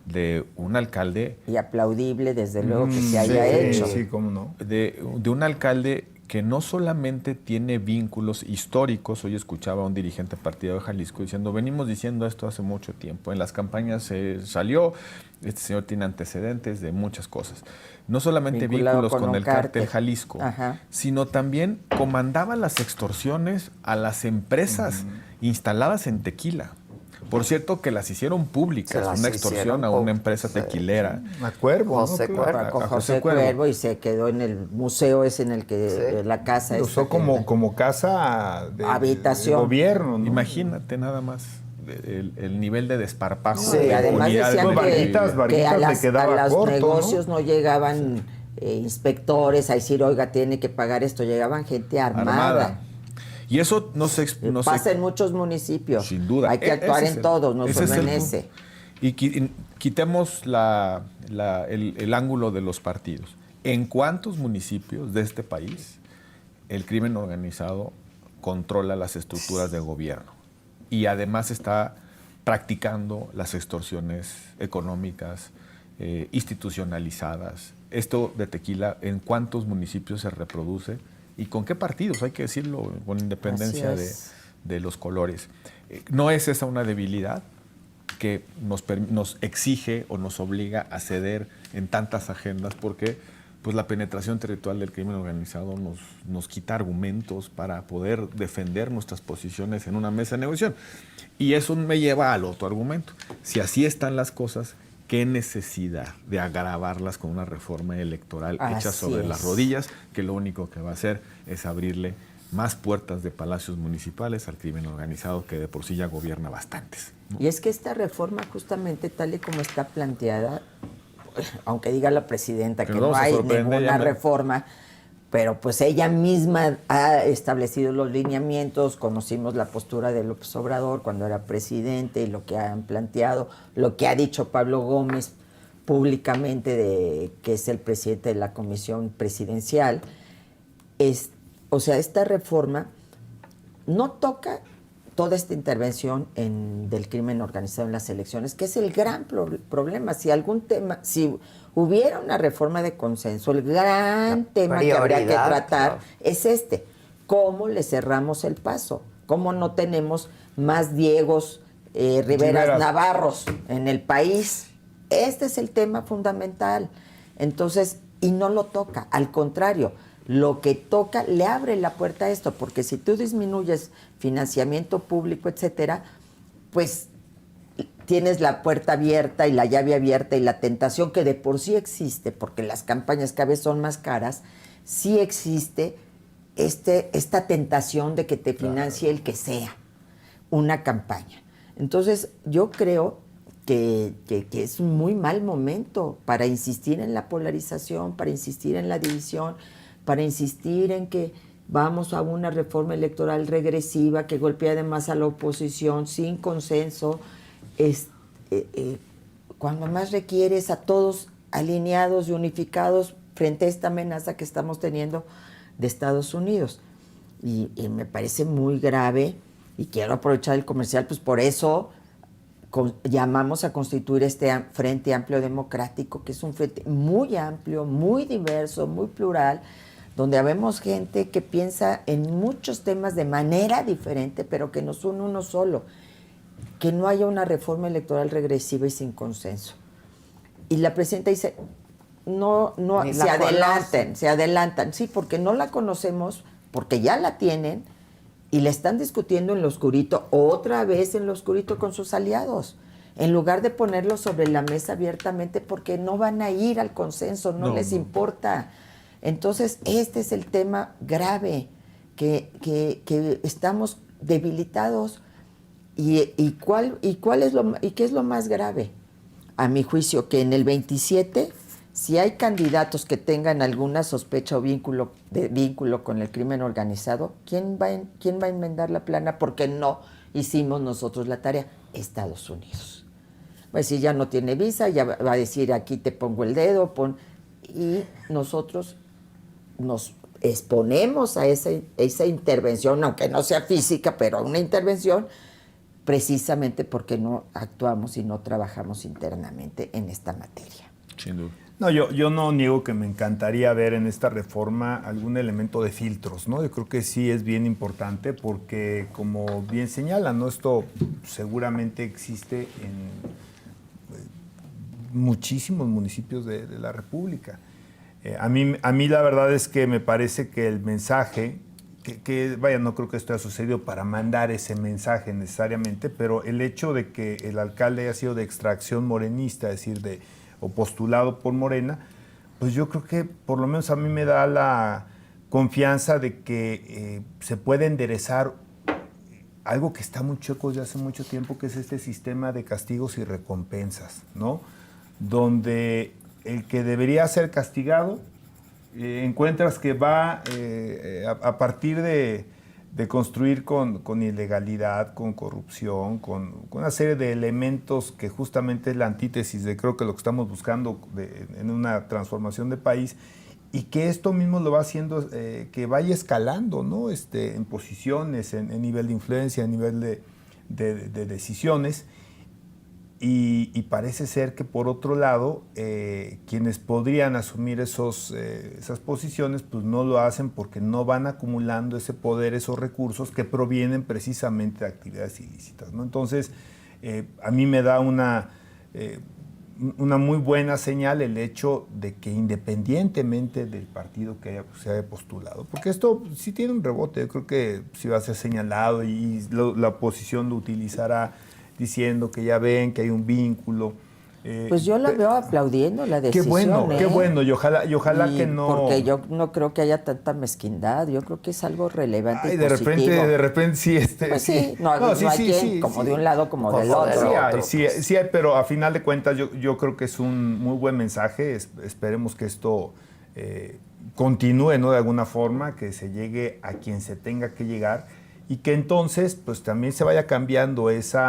de un alcalde. Y aplaudible, desde luego, que se haya Sí, hecho. sí, cómo no. De un alcalde que no solamente tiene vínculos históricos. Hoy escuchaba a un dirigente partido de Jalisco diciendo, venimos diciendo esto hace mucho tiempo, en las campañas se salió, este señor tiene antecedentes de muchas cosas. No solamente Vinculado vínculos con el cártel Jalisco, Ajá. sino también comandaba las extorsiones a las empresas instaladas en Tequila. Por cierto, que las hicieron públicas, una extorsión a una empresa tequilera. A Cuervo, José ¿no? Cuervo. Con a José José Cuervo. Cuervo, y se quedó en el museo ese en el que la casa Lo esta usó que- como casa de Habitación. de gobierno, ¿no? Imagínate nada más el nivel de desparpajo. Sí, de además impunidad decían de Varguitas, que Varguitas a, le las, quedaba a los corto, negocios ¿no? no llegaban inspectores a decir, oiga, tiene que pagar esto, llegaban gente armada. Y eso no se... Pasa en muchos municipios. Sin duda. Hay que actuar en todos, no ese solo es en el ese. punto. Y quitemos el ángulo de los partidos. ¿En cuántos municipios de este país el crimen organizado controla las estructuras de gobierno? Y además está practicando las extorsiones económicas, institucionalizadas. Esto de Tequila, ¿en cuántos municipios se reproduce? ¿Y con qué partidos? Hay que decirlo con independencia Así es. de los colores. ¿No es esa una debilidad que nos exige o nos obliga a ceder en tantas agendas? Porque pues, la penetración territorial del crimen organizado nos quita argumentos para poder defender nuestras posiciones en una mesa de negociación. Y eso me lleva al otro argumento. Si así están las cosas, ¿qué necesidad de agravarlas con una reforma electoral hecha Así sobre es. las rodillas, que lo único que va a hacer es abrirle más puertas de palacios municipales al crimen organizado, que de por sí ya gobierna bastantes, ¿no? Y es que esta reforma, justamente tal y como está planteada, aunque diga la presidenta que nos no vamos a hay sorprender, ninguna ya me- reforma, pero pues ella misma ha establecido los lineamientos, conocimos la postura de López Obrador cuando era presidente y lo que han planteado, lo que ha dicho Pablo Gómez públicamente, de que es el presidente de la Comisión Presidencial. O sea, esta reforma no toca toda esta intervención del crimen organizado en las elecciones, que es el gran problema. Si hubiera una reforma de consenso, el gran tema que habría que prioridad, tratar claro. es este: ¿cómo le cerramos el paso? ¿Cómo no tenemos más Diegos Riveras Navarros en el país? Este es el tema fundamental. Entonces, y no lo toca, al contrario, lo que toca le abre la puerta a esto, porque si tú disminuyes financiamiento público, etcétera, pues tienes la puerta abierta y la llave abierta y la tentación, que de por sí existe, porque las campañas cada vez son más caras, sí existe esta tentación de que te financie el que sea una campaña. Entonces, yo creo que es un muy mal momento para insistir en la polarización, para insistir en la división, para insistir en que vamos a una reforma electoral regresiva que golpea además a la oposición sin consenso, cuando más requieres a todos alineados y unificados frente a esta amenaza que estamos teniendo de Estados Unidos. Y me parece muy grave, y quiero aprovechar el comercial, pues por eso llamamos a constituir este Frente Amplio Democrático, que es un frente muy amplio, muy diverso, muy plural, donde habemos gente que piensa en muchos temas de manera diferente, pero que nos une uno solo: que no haya una reforma electoral regresiva y sin consenso. Y la presidenta dice, no, Ni se la adelantan, sí, porque no la conocemos, porque ya la tienen, y la están discutiendo en lo oscurito, otra vez en lo oscurito con sus aliados, en lugar de ponerlo sobre la mesa abiertamente, porque no van a ir al consenso, no les importa. Entonces, este es el tema grave, que estamos debilitados. ¿Y qué es lo más grave? A mi juicio, que en el 27, si hay candidatos que tengan alguna sospecha o vínculo con el crimen organizado, ¿quién va a enmendar la plana? Porque no hicimos nosotros la tarea. Estados Unidos. Va a decir, ya no tiene visa, ya va a decir, aquí te pongo el dedo, y nosotros nos exponemos a esa intervención, aunque no sea física, pero a una intervención, precisamente porque no actuamos y no trabajamos internamente en esta materia. Sin duda. No, yo no niego que me encantaría ver en esta reforma algún elemento de filtros, ¿no? Yo creo que sí es bien importante porque, como bien señalan, ¿no? Esto seguramente existe en muchísimos municipios de la República. A mí la verdad es que me parece que el mensaje, vaya, no creo que esto haya sucedido para mandar ese mensaje necesariamente, pero el hecho de que el alcalde haya sido de extracción morenista, es decir, o postulado por Morena, pues yo creo que por lo menos a mí me da la confianza de que se puede enderezar algo que está muy chueco desde hace mucho tiempo, que es este sistema de castigos y recompensas, ¿no? Donde el que debería ser castigado, encuentras que va a partir de construir con ilegalidad, con corrupción, con una serie de elementos que justamente es la antítesis de creo que lo que estamos buscando en una transformación de país, y que esto mismo lo va haciendo que vaya escalando, ¿no? En posiciones, en nivel de influencia, en nivel de decisiones. Y parece ser que por otro lado, quienes podrían asumir esas posiciones, pues no lo hacen porque no van acumulando ese poder, esos recursos que provienen precisamente de actividades ilícitas, ¿no? Entonces, a mí me da una muy buena señal el hecho de que independientemente del partido que se haya postulado, porque esto sí tiene un rebote, yo creo que sí va a ser señalado y la oposición lo utilizará diciendo que ya ven que hay un vínculo. Pues yo la veo aplaudiendo la decisión. Qué bueno, y ojalá que no. Porque yo no creo que haya tanta mezquindad, yo creo que es algo relevante y de positivo. repente sí. Pues sí, no hay quien, como de un lado como del otro. Sí hay, pero a final de cuentas yo creo que es un muy buen mensaje. Esperemos que esto continúe, ¿no? De alguna forma, que se llegue a quien se tenga que llegar. Y que entonces pues también se vaya cambiando ese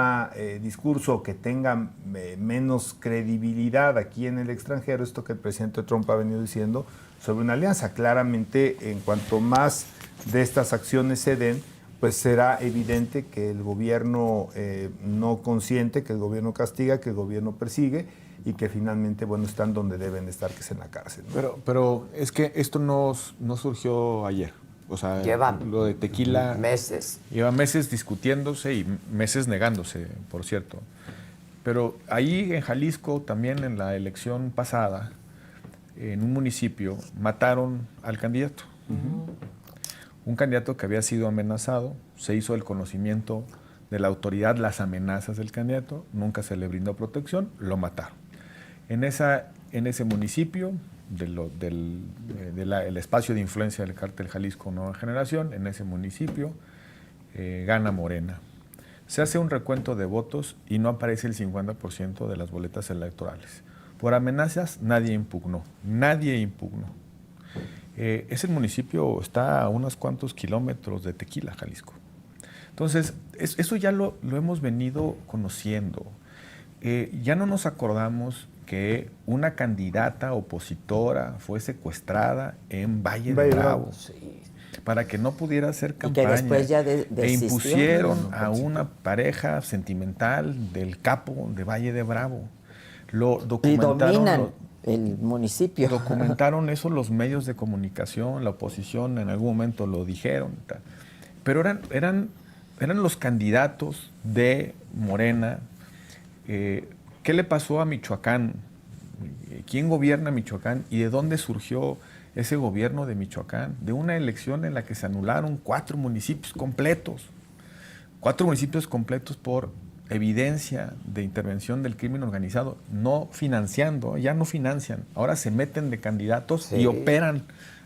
discurso que tenga menos credibilidad aquí en el extranjero, esto que el presidente Trump ha venido diciendo sobre una alianza. Claramente, en cuanto más de estas acciones se den, pues será evidente que el gobierno no consiente, que el gobierno castiga, que el gobierno persigue y que finalmente, bueno, están donde deben estar, que es en la cárcel, ¿no? Pero es que esto no surgió ayer. O sea, lo de tequila... meses. Lleva meses discutiéndose y meses negándose, por cierto. Pero ahí en Jalisco, también en la elección pasada, en un municipio, mataron al candidato. Un candidato que había sido amenazado, se hizo el conocimiento de la autoridad las amenazas del candidato, nunca se le brindó protección, lo mataron. En ese municipio... el espacio de influencia del cártel Jalisco Nueva Generación, en ese municipio, gana Morena. Se hace un recuento de votos y no aparece el 50% de las boletas electorales. Por amenazas nadie impugnó. Ese municipio está a unos cuantos kilómetros de Tequila, Jalisco. Entonces, eso ya lo hemos venido conociendo. Ya no nos acordamos que una candidata opositora fue secuestrada en Valle de Bravo, para que no pudiera hacer campaña. Y que después ya impusieron a una pareja sentimental del capo de Valle de Bravo. Lo documentaron. Y dominan el municipio. Documentaron eso los medios de comunicación, la oposición en algún momento lo dijeron. Pero eran los candidatos de Morena. ¿Qué le pasó a Michoacán? ¿Quién gobierna Michoacán? ¿Y de dónde surgió ese gobierno de Michoacán? De una elección en la que se anularon 4 municipios completos. 4 municipios completos por evidencia de intervención del crimen organizado, no financiando, ya no financian, ahora se meten de candidatos y operan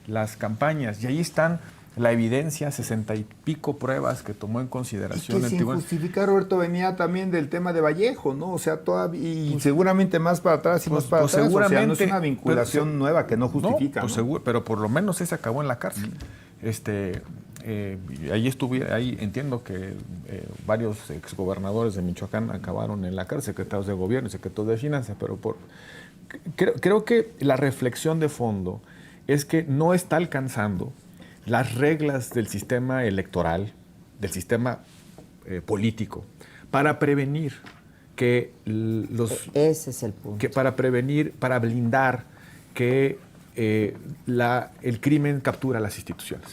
las campañas. Y ahí están la evidencia, 60 y pico pruebas que tomó en consideración y que el sin tribunal. justificar, Roberto, venía también del tema de Vallejo, ¿no? O sea, todavía, y seguramente más para atrás y más para atrás. Seguramente, o sea, no es una vinculación nueva que no justifica. No, seguro, pero por lo menos se acabó en la cárcel. Ahí entiendo que varios exgobernadores de Michoacán acabaron en la cárcel, secretarios de gobierno y secretarios de finanzas, pero creo que la reflexión de fondo es que no está alcanzando las reglas del sistema electoral, del sistema político, para prevenir que Ese es el punto. para blindar que el crimen captura a las instituciones,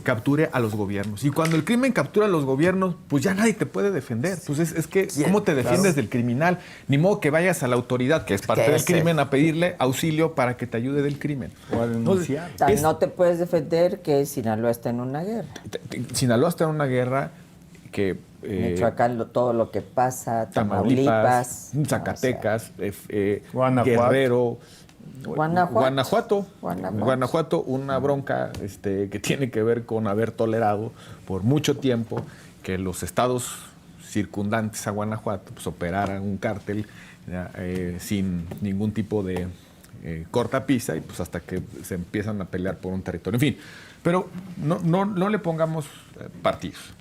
capture a los gobiernos. Y cuando el crimen captura a los gobiernos, pues ya nadie te puede defender. Pues es que, ¿cómo te defiendes del criminal? Ni modo que vayas a la autoridad, que es parte del crimen, a pedirle auxilio para que te ayude del crimen. O a denunciar. No te puedes defender que Sinaloa está en una guerra. Sinaloa está en una guerra que... Michoacán, todo lo que pasa, Tamaulipas, Zacatecas, Guanajuato. Guerrero... Guanajuato, una bronca que tiene que ver con haber tolerado por mucho tiempo que los estados circundantes a Guanajuato pues, operaran un cártel sin ningún tipo de cortapisa y pues hasta que se empiezan a pelear por un territorio. En fin, pero no le pongamos partidos.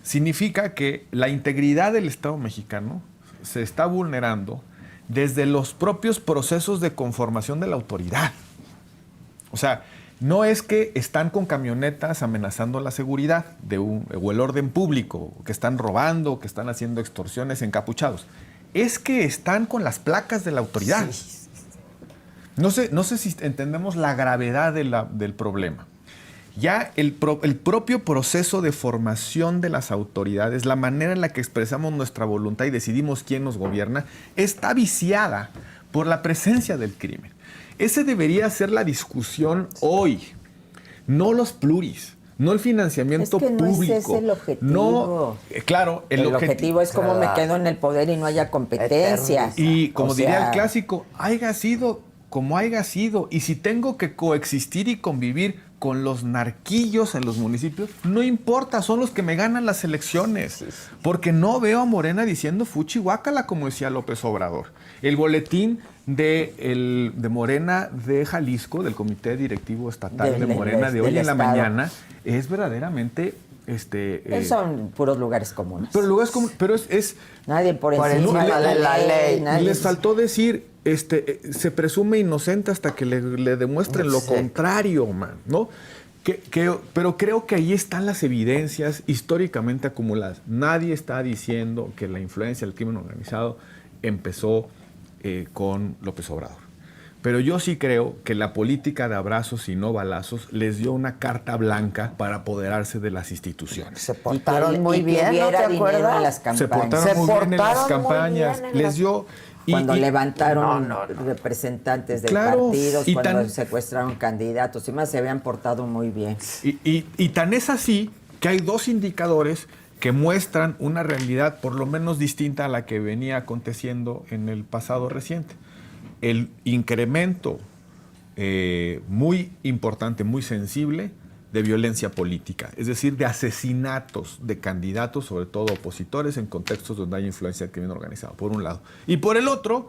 Significa que la integridad del Estado mexicano se está vulnerando desde los propios procesos de conformación de la autoridad. O sea, no es que están con camionetas amenazando la seguridad o el orden público, que están robando, que están haciendo extorsiones encapuchados. Es que están con las placas de la autoridad. Sí. No sé si entendemos la gravedad del problema. Ya el propio proceso de formación de las autoridades, la manera en la que expresamos nuestra voluntad y decidimos quién nos gobierna, está viciada por la presencia del crimen. Ese debería ser la discusión hoy, no los pluris, no el financiamiento público. No es ese el objetivo. No, claro, el objetivo es cómo me quedo en el poder y no haya competencia. Y como diría el clásico, haya sido como haya sido, y si tengo que coexistir y convivir con los narquillos en los municipios, no importa, son los que me ganan las elecciones. Porque no veo a Morena diciendo fuchi guácala, como decía López Obrador. El boletín de Morena de Jalisco, del Comité Directivo Estatal de Morena de hoy en la mañana, es verdaderamente... son puros lugares comunes. Pero lugares comunes, pero es nadie por encima de la ley. Les faltó decir, se presume inocente hasta que le demuestren lo contrario, man, ¿no? Pero creo que ahí están las evidencias históricamente acumuladas. Nadie está diciendo que la influencia del crimen organizado empezó con López Obrador. Pero yo sí creo que la política de abrazos y no balazos les dio una carta blanca para apoderarse de las instituciones. Se portaron muy bien, ¿no te acuerdas? Se portaron muy bien en las campañas. Les dio... Cuando levantaron representantes de partidos, cuando secuestraron candidatos, y más se habían portado muy bien. Y tan es así que hay dos indicadores que muestran una realidad por lo menos distinta a la que venía aconteciendo en el pasado reciente. El incremento muy importante, muy sensible, de violencia política, es decir, de asesinatos de candidatos, sobre todo opositores, en contextos donde hay influencia del crimen organizado, por un lado. Y por el otro,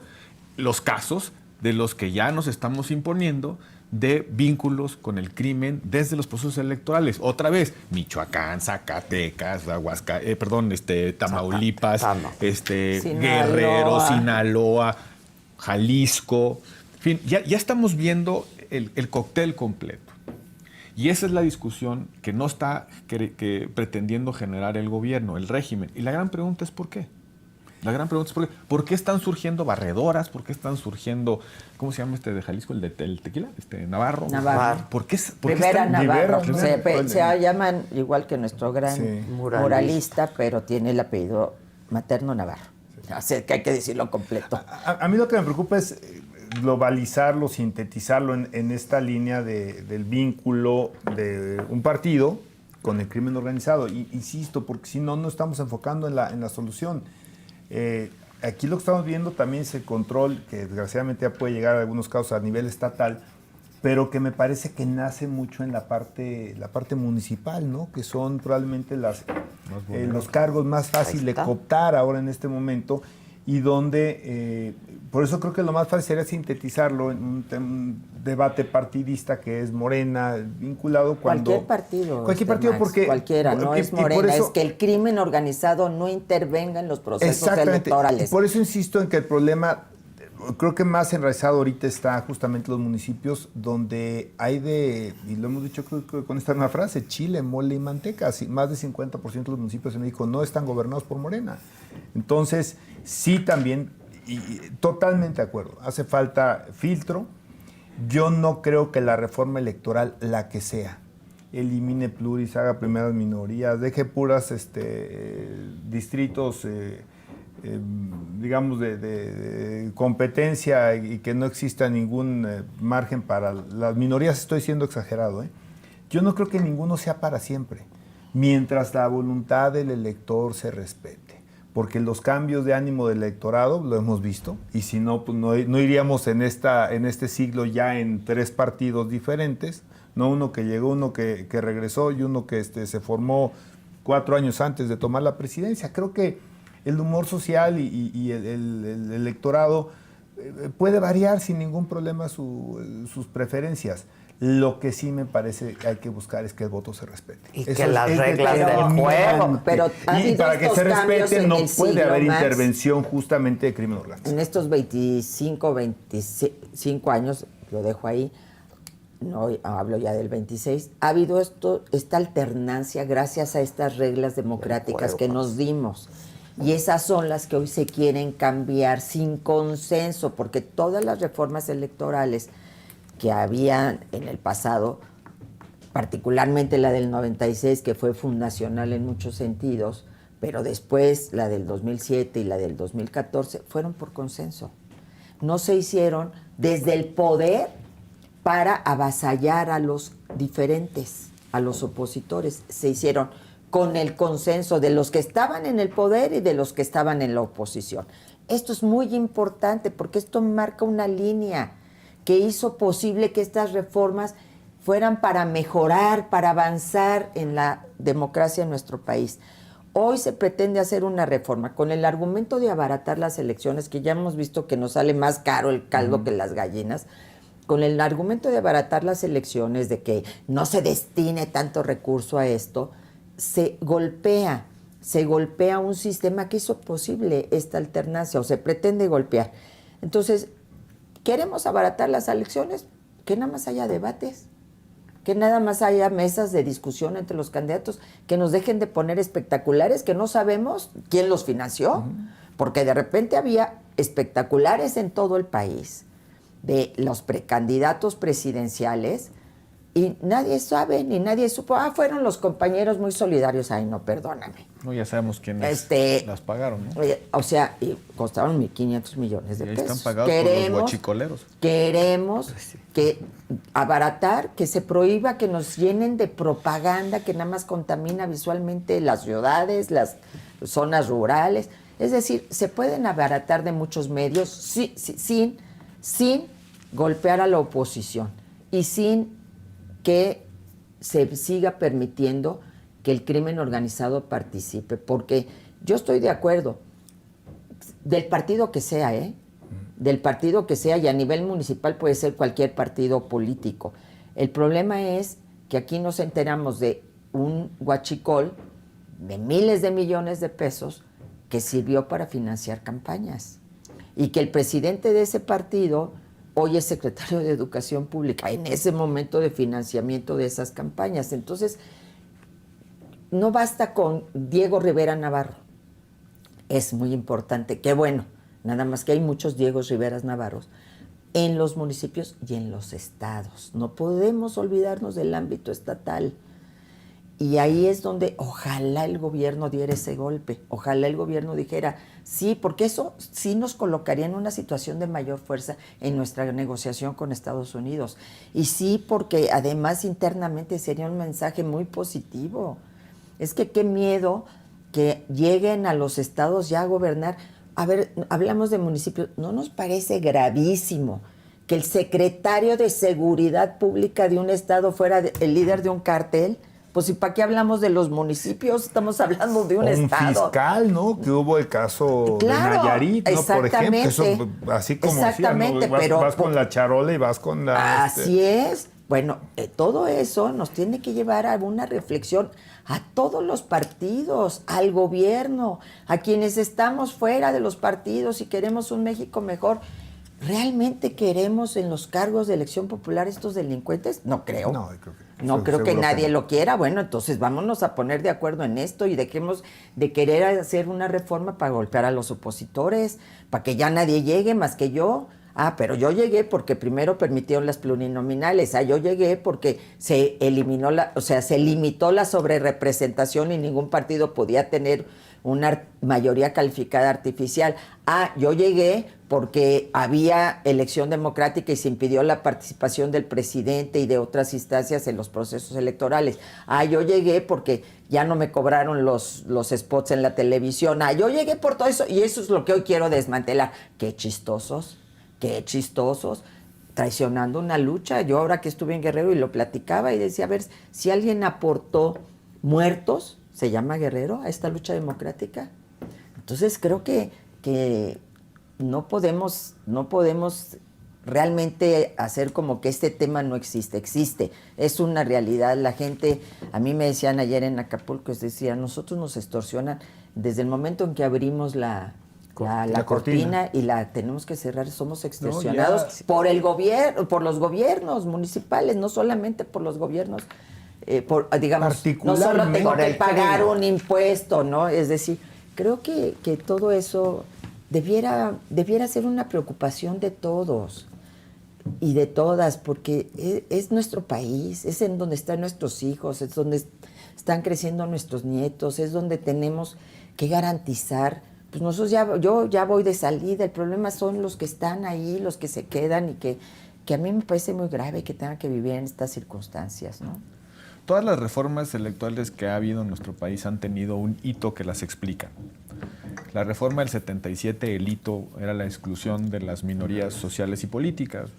los casos de los que ya nos estamos imponiendo de vínculos con el crimen desde los procesos electorales. Otra vez, Michoacán, Zacatecas, Tamaulipas, Guerrero, Sinaloa, Jalisco. En fin, ya estamos viendo el cóctel completo. Y esa es la discusión que no está pretendiendo generar el gobierno, el régimen. Y la gran pregunta es ¿por qué? La gran pregunta es ¿por qué están surgiendo barredoras? ¿Por qué están surgiendo, ¿cómo se llama de Jalisco, el tequila? Navarro. ¿Por qué Rivera Navarro. Se llaman igual que nuestro gran muralista, pero tiene el apellido materno Navarro. Así que hay que decirlo completo. A mí lo que me preocupa es globalizarlo, sintetizarlo en esta línea del vínculo de un partido con el crimen organizado. Insisto, porque si no, no estamos enfocando en la solución. Aquí lo que estamos viendo también es el control, que desgraciadamente ya puede llegar a algunos casos a nivel estatal, pero que me parece que nace mucho en la parte municipal, ¿no? Que son probablemente los cargos más fáciles de cooptar ahora en este momento, y donde, por eso creo que lo más fácil sería sintetizarlo en un debate partidista que es Morena, vinculado cualquier partido, porque cualquiera, no es Morena, es que el crimen organizado no intervenga en los procesos electorales. Por eso insisto en que el problema creo que más enraizado ahorita está justamente los municipios donde hay y lo hemos dicho creo que con esta misma frase, chile, mole y manteca. Más de 50% de los municipios en México no están gobernados por Morena. Entonces, sí también, y totalmente de acuerdo, hace falta filtro. Yo no creo que la reforma electoral, la que sea, elimine pluris, haga primeras minorías, deje puras distritos, digamos, de competencia y que no exista ningún margen para las minorías. Estoy siendo exagerado, ¿eh? Yo no creo que ninguno sea para siempre, mientras la voluntad del elector se respete. Porque los cambios de ánimo del electorado lo hemos visto, y si no, pues no iríamos en este siglo ya en 3 partidos diferentes, no uno que llegó, uno que regresó y uno que se formó 4 años antes de tomar la presidencia. Creo que el humor social y el electorado puede variar sin ningún problema sus preferencias. Lo que sí me parece que hay que buscar es que el voto se respete. Y que las reglas del juego. Pero y para que se respete no puede haber Max, intervención justamente de crimen organizado. En estos 25 años, lo dejo ahí, no hablo ya del 26, ha habido esta alternancia gracias a estas reglas democráticas que nos dimos. Y esas son las que hoy se quieren cambiar sin consenso, porque todas las reformas electorales que había en el pasado, particularmente la del 96, que fue fundacional en muchos sentidos, pero después la del 2007 y la del 2014 fueron por consenso. No se hicieron desde el poder para avasallar a los diferentes, a los opositores. Se hicieron con el consenso de los que estaban en el poder y de los que estaban en la oposición. Esto es muy importante porque esto marca una línea que hizo posible que estas reformas fueran para mejorar, para avanzar en la democracia en nuestro país. Hoy se pretende hacer una reforma con el argumento de abaratar las elecciones, que ya hemos visto que nos sale más caro el caldo que las gallinas, con el argumento de abaratar las elecciones, de que no se destine tanto recurso a esto, se golpea un sistema que hizo posible esta alternancia, o se pretende golpear. Entonces, ¿queremos abaratar las elecciones? Que nada más haya debates, que nada más haya mesas de discusión entre los candidatos, que nos dejen de poner espectaculares que no sabemos quién los financió, porque de repente había espectaculares en todo el país de los precandidatos presidenciales y nadie sabe ni nadie supo. Fueron los compañeros muy solidarios. Ay, no, perdóname. No, ya sabemos quiénes las pagaron, ¿no? O sea, y costaron 1.500 millones de pesos. Están pagados por los guachicoleros. Queremos abaratar, que se prohíba que nos llenen de propaganda que nada más contamina visualmente las ciudades, las zonas rurales. Es decir, se pueden abaratar de muchos medios sin golpear a la oposición y sin que se siga permitiendo que el crimen organizado participe, porque yo estoy de acuerdo, del partido que sea, del partido que sea, y a nivel municipal puede ser cualquier partido político. El problema es que aquí nos enteramos de un huachicol de miles de millones de pesos que sirvió para financiar campañas, y que el presidente de ese partido hoy es secretario de Educación Pública en ese momento de financiamiento de esas campañas. Entonces, no basta con Diego Rivera Navarro. Es muy importante, qué bueno, nada más que hay muchos Diegos Riveras Navarros en los municipios y en los estados. No podemos olvidarnos del ámbito estatal. Y ahí es donde ojalá el gobierno diera ese golpe, ojalá el gobierno dijera, sí, porque eso sí nos colocaría en una situación de mayor fuerza en nuestra negociación con Estados Unidos. Y sí, porque además internamente sería un mensaje muy positivo. Es que qué miedo que lleguen a los estados ya a gobernar. A ver, hablamos de municipios, ¿no nos parece gravísimo que el secretario de Seguridad Pública de un estado fuera el líder de un cártel? Pues, ¿y para qué hablamos de los municipios? Estamos hablando de un estado. Un fiscal, ¿no? Que hubo el caso de Nayarit, ¿no? Por ejemplo. Eso, así como exactamente, decía, ¿no? Vas con la charola y vas con la... Así es. Bueno, todo eso nos tiene que llevar a una reflexión a todos los partidos, al gobierno, a quienes estamos fuera de los partidos y queremos un México mejor. ¿realmente queremos en los cargos de elección popular estos delincuentes? No creo. No creo que seguro nadie no. lo quiera. Bueno, entonces vámonos a poner de acuerdo en esto y dejemos de querer hacer una reforma para golpear a los opositores, para que ya nadie llegue más que yo. Pero yo llegué porque primero permitieron las plurinominales. Yo llegué porque se eliminó se limitó la sobrerepresentación y ningún partido podía tener una mayoría calificada artificial. Yo llegué porque había elección democrática y se impidió la participación del presidente y de otras instancias en los procesos electorales. Yo llegué porque ya no me cobraron los spots en la televisión. Yo llegué por todo eso y eso es lo que hoy quiero desmantelar. Qué chistosos, traicionando una lucha. Yo ahora que estuve en Guerrero y lo platicaba y decía, a ver, si alguien aportó muertos, se llama Guerrero, a esta lucha democrática. Entonces creo que no podemos realmente hacer como que este tema no existe. Existe, es una realidad. La gente, a mí me decían ayer en Acapulco, nosotros nos extorsionan desde el momento en que abrimos la cortina y la tenemos que cerrar, somos extorsionados por el gobierno, por los gobiernos municipales, no solamente por los gobiernos. No solo tengo que pagar un impuesto, ¿no? Es decir, creo que todo eso debiera ser una preocupación de todos y de todas, porque es nuestro país, es en donde están nuestros hijos, es donde están creciendo nuestros nietos, es donde tenemos que garantizar. Pues nosotros yo ya voy de salida, el problema son los que están ahí, los que se quedan y que a mí me parece muy grave que tengan que vivir en estas circunstancias, ¿no? Todas las reformas electorales que ha habido en nuestro país han tenido un hito que las explica. La reforma del 77, el hito era la exclusión de las minorías sociales y políticas.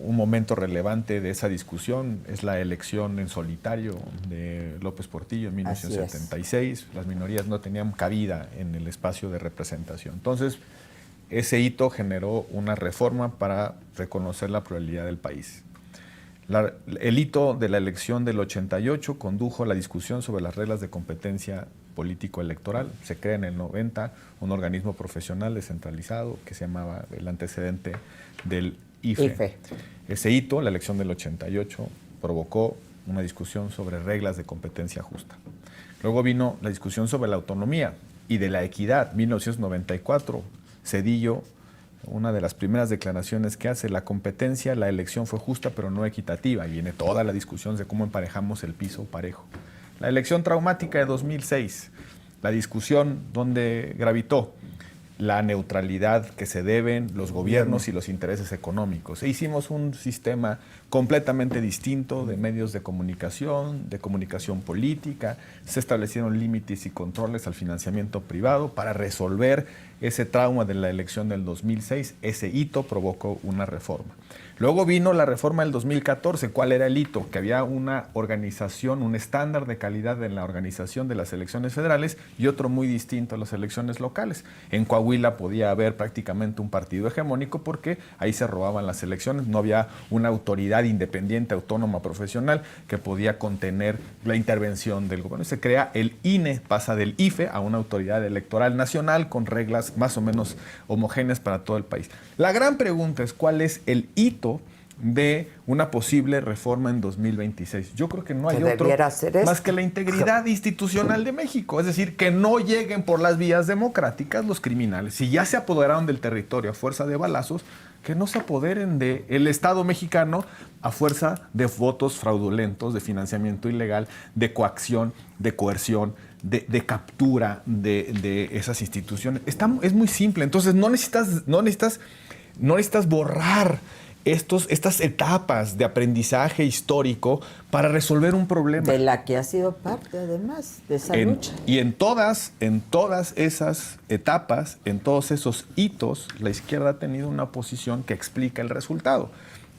Un momento relevante de esa discusión es la elección en solitario de López Portillo en 1976. Las minorías no tenían cabida en el espacio de representación. Entonces, ese hito generó una reforma para reconocer la pluralidad del país. El hito de la elección del 88 condujo a la discusión sobre las reglas de competencia político-electoral. Se crea en el 90 un organismo profesional descentralizado que se llamaba el antecedente del IFE. Ese hito, la elección del 88, provocó una discusión sobre reglas de competencia justa. Luego vino la discusión sobre la autonomía y de la equidad. 1994, Zedillo, una de las primeras declaraciones que hace, la competencia, la elección fue justa pero no equitativa. Y viene toda la discusión de cómo emparejamos el piso parejo. La elección traumática de 2006, la discusión donde gravitó la neutralidad que se deben los gobiernos y los intereses económicos. E hicimos un sistema completamente distinto de medios de comunicación política. Se establecieron límites y controles al financiamiento privado para resolver ese trauma de la elección del 2006. Ese hito provocó una reforma. Luego vino la reforma del 2014. ¿Cuál era el hito? Que había una organización, un estándar de calidad en la organización de las elecciones federales y otro muy distinto a las elecciones locales. En Coahuila podía haber prácticamente un partido hegemónico porque ahí se robaban las elecciones. No había una autoridad independiente, autónoma, profesional que podía contener la intervención del gobierno. Se crea el INE, pasa del IFE a una autoridad electoral nacional con reglas más o menos homogéneas para todo el país. La gran pregunta es ¿cuál es el hito de una posible reforma en 2026? Yo creo que no hay otro más que la integridad institucional de México. Es decir, que no lleguen por las vías democráticas los criminales. Si ya se apoderaron del territorio a fuerza de balazos, que no se apoderen del Estado mexicano a fuerza de votos fraudulentos, de financiamiento ilegal, de coacción, de coerción, de captura de esas instituciones. Es muy simple. Entonces no necesitas borrar estas etapas de aprendizaje histórico para resolver un problema. De la que ha sido parte, además, de esa lucha. Y en todas esas etapas, en todos esos hitos, la izquierda ha tenido una posición que explica el resultado.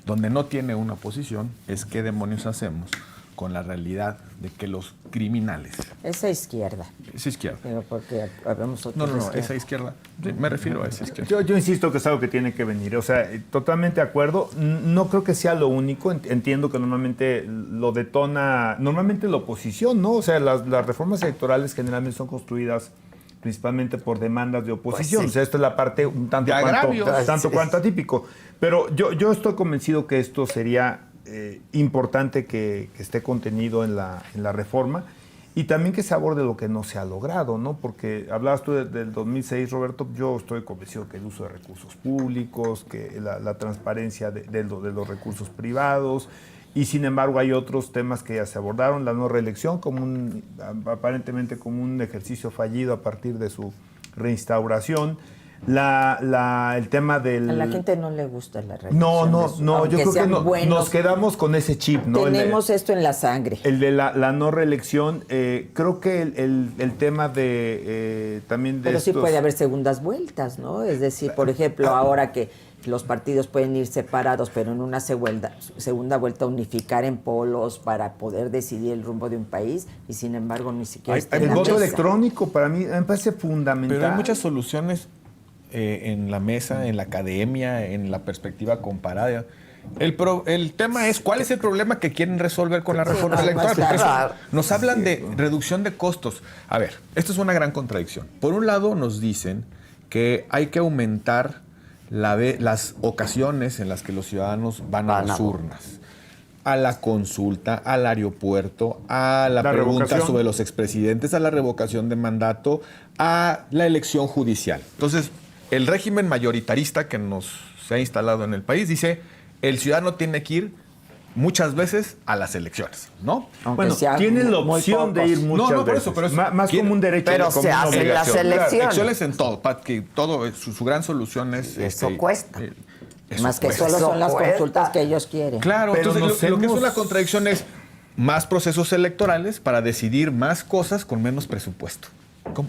Donde no tiene una posición es qué demonios hacemos con la realidad de que los criminales... Esa izquierda. Esa izquierda. Pero porque habemos otros. No, esa izquierda. Me refiero a esa izquierda. Yo insisto que es algo que tiene que venir. O sea, totalmente de acuerdo. No creo que sea lo único. Entiendo que normalmente lo detona... Normalmente la oposición, ¿no? O sea, las reformas electorales generalmente son construidas principalmente por demandas de oposición. Pues sí. O sea, esta es la parte un tanto, De agravios. cuanto atípico. Pero yo estoy convencido que esto sería importante que esté contenido en la reforma y también que se aborde lo que no se ha logrado, ¿no? Porque hablabas tú del 2006, Roberto, yo estoy convencido que el uso de recursos públicos, que la transparencia de los recursos privados, y sin embargo hay otros temas que ya se abordaron, la no reelección aparentemente como un ejercicio fallido a partir de su reinstauración, el tema del... A la gente no le gusta la reelección. No, yo creo que nos quedamos con ese chip, ¿no? Tenemos esto en la sangre. El de la no reelección, creo que el tema de también de Pero sí estos... puede haber segundas vueltas, ¿no? Es decir, por ejemplo, ahora que los partidos pueden ir separados, pero en una segunda vuelta unificar en polos para poder decidir el rumbo de un país, y sin embargo ni siquiera está en El la voto mesa. electrónico para mí me parece fundamental. Pero hay muchas soluciones en la mesa, en la academia, en la perspectiva comparada. El tema es, ¿cuál es el problema que quieren resolver con la reforma electoral? Porque nos hablan de reducción de costos. A ver, esto es una gran contradicción. Por un lado nos dicen que hay que aumentar las ocasiones en las que los ciudadanos van a las urnas, a la consulta, al aeropuerto, a la pregunta revocación sobre los expresidentes, a la revocación de mandato, a la elección judicial. Entonces, el régimen mayoritarista que se ha instalado en el país dice, el ciudadano tiene que ir muchas veces a las elecciones, ¿no? Bueno, tienen la opción de ir muchas por veces. eso, pero es más como un derecho. Pero como se una hacen las obligación. elecciones. Elecciones en todo, que todo su gran solución es... Eso cuesta. Eso Más que cuesta. solo son las cuesta. consultas que ellos quieren. Claro, Pero entonces lo que es hemos- una contradicción es más procesos electorales para decidir más cosas con menos presupuesto.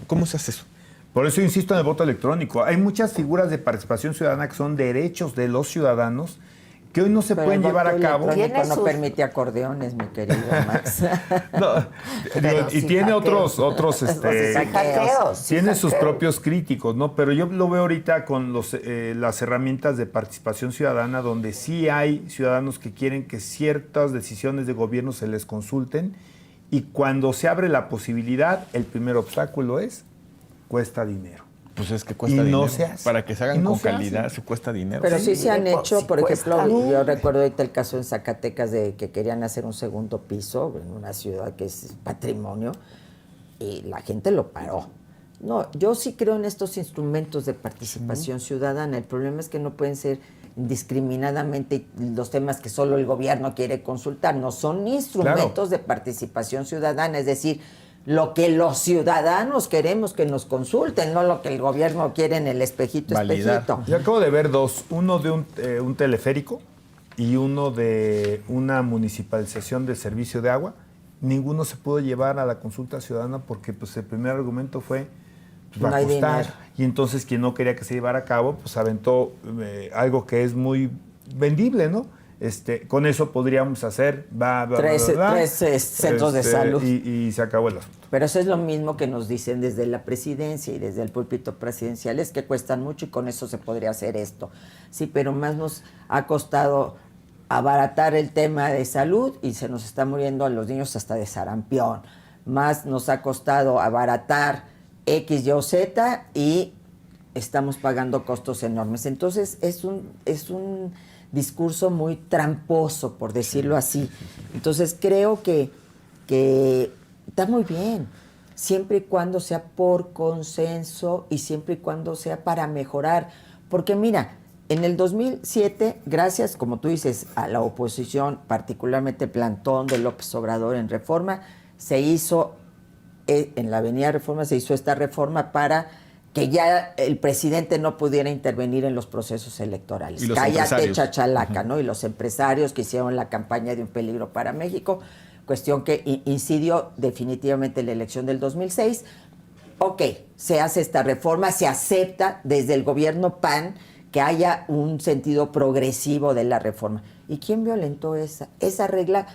¿Cómo se hace eso? Por eso insisto en el voto electrónico. Hay muchas figuras de participación ciudadana que son derechos de los ciudadanos que hoy no se Pero pueden el llevar a voto cabo. electrónico Tiene no sus- permite acordeones, mi querido Max. No, Pero y sí tiene hackeos. otros Sí, hackeos, sí, tiene sus hackeos. propios críticos, ¿no? Pero yo lo veo ahorita con las herramientas de participación ciudadana, donde sí hay ciudadanos que quieren que ciertas decisiones de gobierno se les consulten, y cuando se abre la posibilidad, el primer obstáculo cuesta dinero. Pues es que cuesta Y dinero. no se hace. Para que se Y hagan no con se calidad, hace. se cuesta dinero. Pero sí Sí, se han pues, hecho, sí por ejemplo, cuesta. yo recuerdo ahorita el caso en Zacatecas de que querían hacer un segundo piso en una ciudad que es patrimonio y la gente lo paró. No, yo sí creo en estos instrumentos de participación ciudadana. El problema es que no pueden ser indiscriminadamente los temas que solo el gobierno quiere consultar. No, son instrumentos de participación ciudadana, es decir, lo que los ciudadanos queremos que nos consulten, no lo que el gobierno quiere en el espejito. Validar. Yo acabo de ver dos, uno de un teleférico y uno de una municipalización del servicio de agua. Ninguno se pudo llevar a la consulta ciudadana porque pues, el primer argumento fue pues, va No a hay costar. dinero. Y entonces quien no quería que se llevara a cabo, pues aventó algo que es muy vendible, ¿no? Con eso podríamos hacer Tres centros de salud. Y se acabó el asunto. Pero eso es lo mismo que nos dicen desde la presidencia y desde el púlpito presidencial, es que cuestan mucho y con eso se podría hacer esto. Sí, pero más nos ha costado abaratar el tema de salud y se nos está muriendo a los niños hasta de sarampión. Más nos ha costado abaratar X, Y o Z y estamos pagando costos enormes. Entonces es un discurso muy tramposo, por decirlo así. Entonces creo que está muy bien, siempre y cuando sea por consenso y siempre y cuando sea para mejorar. Porque mira, en el 2007, gracias, como tú dices, a la oposición, particularmente el plantón de López Obrador en Reforma, se hizo, en la Avenida Reforma se hizo esta reforma para que ya el presidente no pudiera intervenir en los procesos electorales. Y los Cállate, empresarios. chachalaca, ¿no? Y los empresarios que hicieron la campaña de un peligro para México, cuestión que incidió definitivamente en la elección del 2006. Ok, se hace esta reforma, se acepta desde el gobierno PAN que haya un sentido progresivo de la reforma. ¿Y quién violentó esa regla?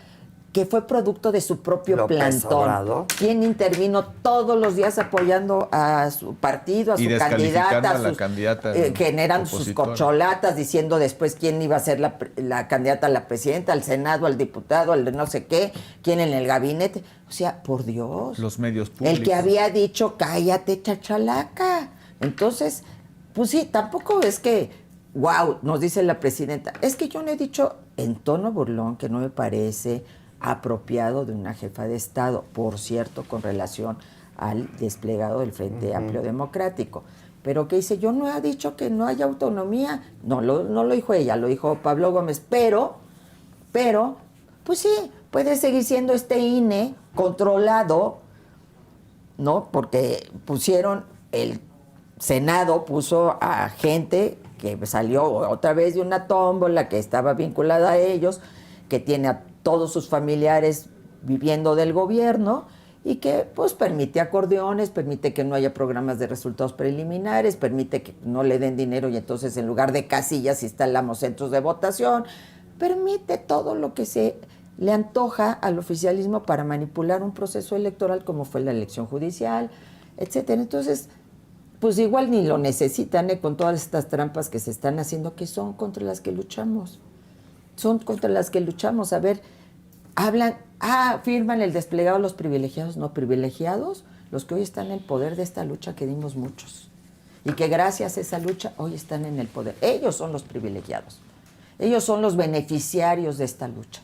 que fue producto de su propio López plantón. Obrador. Quien intervino todos los días apoyando a su partido, a Y su descalificando candidata, a la candidata generando sus opositora. corcholatas, diciendo después quién iba a ser la candidata a la presidenta, al Senado, al diputado, al de no sé qué, quién en el gabinete. O sea, por Dios. Los medios públicos. El que había dicho, cállate, chachalaca. Entonces, pues sí, tampoco es que, wow, nos dice la presidenta, es que yo no he dicho en tono burlón que no me parece apropiado de una jefa de Estado, por cierto, con relación al desplegado del Frente Amplio Democrático. Pero que dice, yo no he dicho que no haya autonomía. No lo dijo ella, lo dijo Pablo Gómez, pero, pues sí, puede seguir siendo este INE controlado, ¿no? Porque el Senado puso a gente que salió otra vez de una tómbola, que estaba vinculada a ellos, que tiene a todos sus familiares viviendo del gobierno y que pues permite acordeones, permite que no haya programas de resultados preliminares, permite que no le den dinero y entonces en lugar de casillas instalamos centros de votación, permite todo lo que se le antoja al oficialismo para manipular un proceso electoral como fue la elección judicial, etcétera. Entonces, pues igual ni lo necesitan, con todas estas trampas que se están haciendo, que son contra las que luchamos. Son contra las que luchamos. A ver, hablan, firman el desplegado de los privilegiados, no privilegiados, los que hoy están en el poder de esta lucha que dimos muchos. Y que gracias a esa lucha hoy están en el poder. Ellos son los privilegiados. Ellos son los beneficiarios de esta lucha.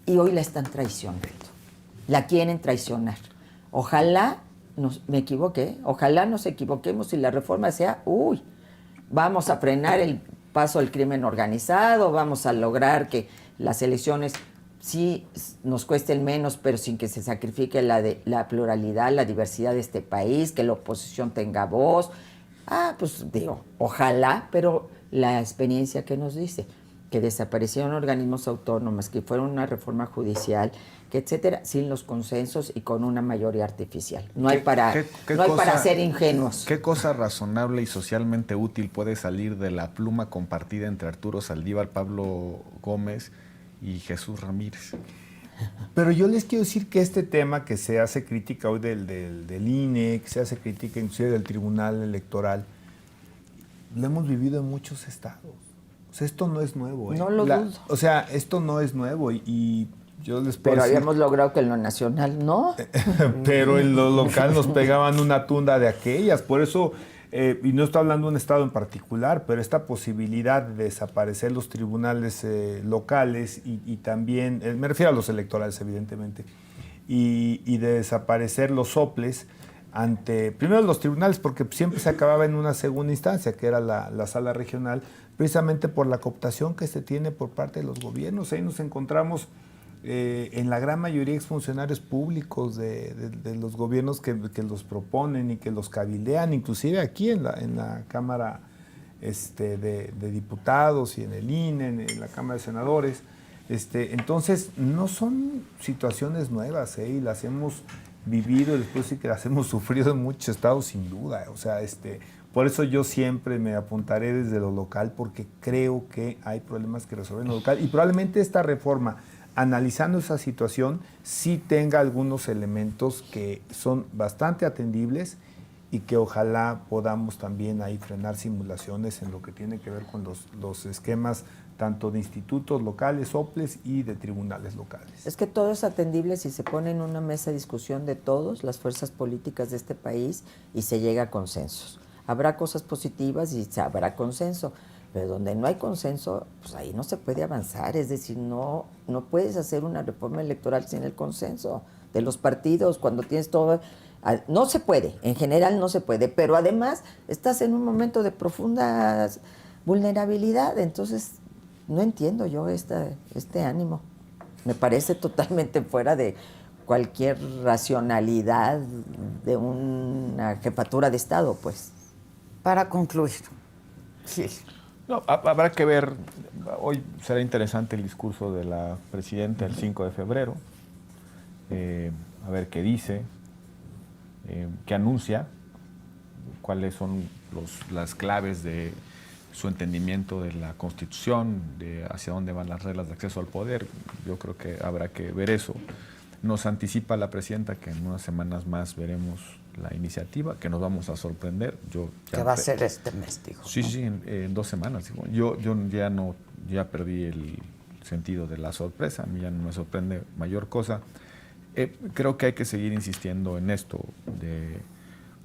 Y hoy la están traicionando. La quieren traicionar. Ojalá me equivoqué, ojalá nos equivoquemos y la reforma sea, vamos a frenar el paso del crimen organizado, vamos a lograr que las elecciones sí nos cuesten menos, pero sin que se sacrifique la pluralidad, la diversidad de este país, que la oposición tenga voz. Pues digo, ojalá, pero la experiencia que nos dice que desaparecieron organismos autónomos, que fueron una reforma judicial, que etcétera, sin los consensos y con una mayoría artificial. No hay para ser ingenuos. ¿Qué cosa razonable y socialmente útil puede salir de la pluma compartida entre Arturo Saldívar, Pablo Gómez y Jesús Ramírez? Pero yo les quiero decir que este tema que se hace crítica hoy del INE, que se hace crítica inclusive del Tribunal Electoral, lo hemos vivido en muchos estados. O sea, esto no es nuevo. No lo dudo. O sea, esto no es nuevo y yo les puedo Pero decir, habíamos logrado que en lo nacional no. pero en lo local nos pegaban una tunda de aquellas. Por eso, y no estoy hablando de un estado en particular, pero esta posibilidad de desaparecer los tribunales locales y también, me refiero a los electorales evidentemente, y de desaparecer los soples ante, primero los tribunales, porque siempre se acababa en una segunda instancia, que era la sala regional, precisamente por la cooptación que se tiene por parte de los gobiernos. Ahí nos encontramos en la gran mayoría exfuncionarios públicos de los gobiernos que los proponen y que los cabildean, inclusive aquí en la Cámara de Diputados y en el INE, en la Cámara de Senadores. Entonces, no son situaciones nuevas, y las hemos vivido y después sí que las hemos sufrido en muchos estados sin duda. O sea, por eso yo siempre me apuntaré desde lo local, porque creo que hay problemas que resolver en lo local y probablemente esta reforma, analizando esa situación, sí tenga algunos elementos que son bastante atendibles y que ojalá podamos también ahí frenar simulaciones en lo que tiene que ver con los esquemas tanto de institutos locales, soples y de tribunales locales. Es que todo es atendible si se pone en una mesa de discusión de todas las fuerzas políticas de este país y se llega a consensos. Habrá cosas positivas y habrá consenso, pero donde no hay consenso, pues ahí no se puede avanzar. Es decir, no puedes hacer una reforma electoral sin el consenso de los partidos cuando tienes todo. No se puede, en general no se puede, pero además estás en un momento de profunda vulnerabilidad, entonces no entiendo yo este ánimo. Me parece totalmente fuera de cualquier racionalidad de una jefatura de Estado, pues. Para concluir. Sí. No, habrá que ver, hoy será interesante el discurso de la presidenta el 5 de febrero, a ver qué dice, qué anuncia, cuáles son las claves de su entendimiento de la Constitución, de hacia dónde van las reglas de acceso al poder. Yo creo que habrá que ver eso. Nos anticipa la presidenta que en unas semanas más veremos la iniciativa, que nos vamos a sorprender. Que va a ser este mes, dijo. Sí, sí, en 2 semanas. Digo. Yo ya perdí el sentido de la sorpresa, a mí ya no me sorprende mayor cosa. Creo que hay que seguir insistiendo en esto, de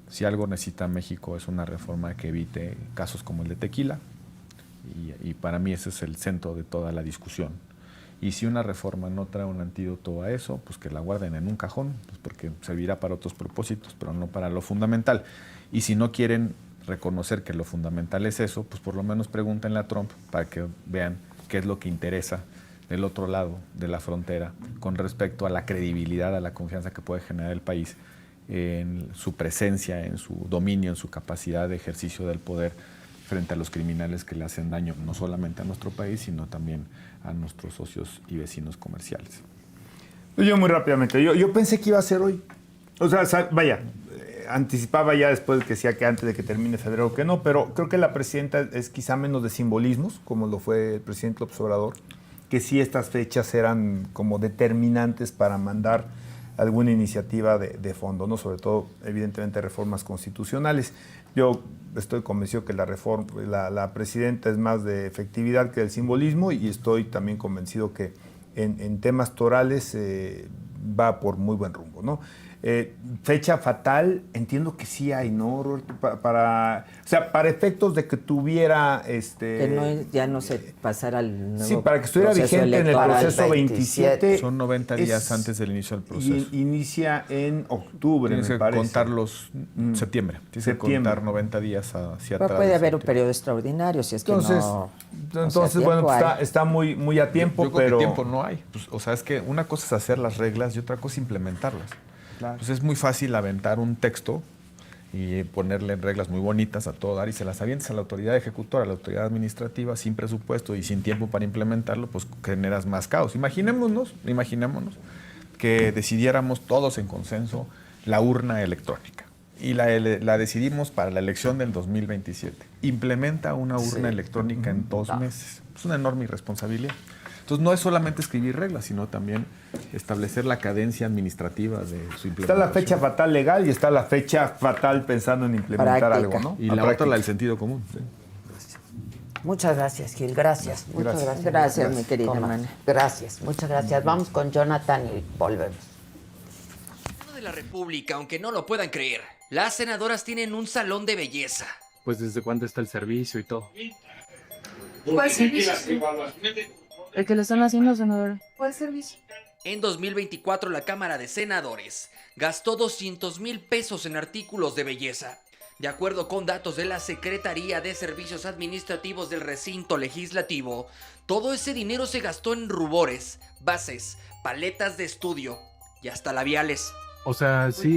si algo necesita México es una reforma que evite casos como el de Tequila, y para mí ese es el centro de toda la discusión. Y si una reforma no trae un antídoto a eso, pues que la guarden en un cajón, pues porque servirá para otros propósitos, pero no para lo fundamental. Y si no quieren reconocer que lo fundamental es eso, pues por lo menos pregúntenle a Trump para que vean qué es lo que interesa del otro lado de la frontera con respecto a la credibilidad, a la confianza que puede generar el país en su presencia, en su dominio, en su capacidad de ejercicio del poder frente a los criminales que le hacen daño no solamente a nuestro país, sino también a nuestros socios y vecinos comerciales. Yo muy rápidamente, yo pensé que iba a ser hoy. O sea, vaya, anticipaba ya después de que decía que antes de que termine febrero que no, pero creo que la presidenta es quizá menos de simbolismos, como lo fue el presidente López Obrador, que sí estas fechas eran como determinantes para mandar alguna iniciativa de fondo, ¿no? Sobre todo, evidentemente, reformas constitucionales. Yo estoy convencido que la presidenta es más de efectividad que del simbolismo, y estoy también convencido que en temas torales va por muy buen rumbo, ¿no? Fecha fatal, entiendo que sí hay, ¿no, Roberto? Para efectos de que tuviera... que ya no se pasara al nuevo sí, para que estuviera vigente en el proceso 27. Son 90 días antes del inicio del proceso. Y inicia en octubre, Tienes me que parece. contarlos septiembre. Tienes que contar 90 días hacia atrás. Puede haber un periodo extraordinario si es que Entonces, bueno, pues está muy, muy a tiempo, yo creo pero... que tiempo no hay. Pues, o sea, es que una cosa es hacer las reglas y otra cosa es implementarlas. Claro. Pues es muy fácil aventar un texto y ponerle reglas muy bonitas a todo dar y se las avientas a la autoridad ejecutora, a la autoridad administrativa, sin presupuesto y sin tiempo para implementarlo, pues generas más caos. Imaginémonos que decidiéramos todos en consenso la urna electrónica y la decidimos para la elección del 2027. Implementa una urna electrónica en 2 meses. Es una enorme irresponsabilidad. Entonces no es solamente escribir reglas, sino también establecer la cadencia administrativa de su implementación. Está la fecha fatal legal y está la fecha fatal pensando en implementar Práctica. algo, ¿no? Y la otra, la del sentido común. Sí. Muchas gracias, Gil. Gracias. Muchas gracias. Gracias, mi querida hermana. Gracias, muchas gracias. Vamos con Jonathan y volvemos. Senado de la República, aunque no lo puedan creer, las senadoras tienen un salón de belleza. Pues desde cuándo está el servicio y todo. ¿Cuál servicio? El que le están haciendo, senadora. ¿Cuál servicio? En 2024 la Cámara de Senadores gastó 200,000 pesos en artículos de belleza. De acuerdo con datos de la Secretaría de Servicios Administrativos del Recinto Legislativo, todo ese dinero se gastó en rubores, bases, paletas de estudio y hasta labiales. O sea, sí.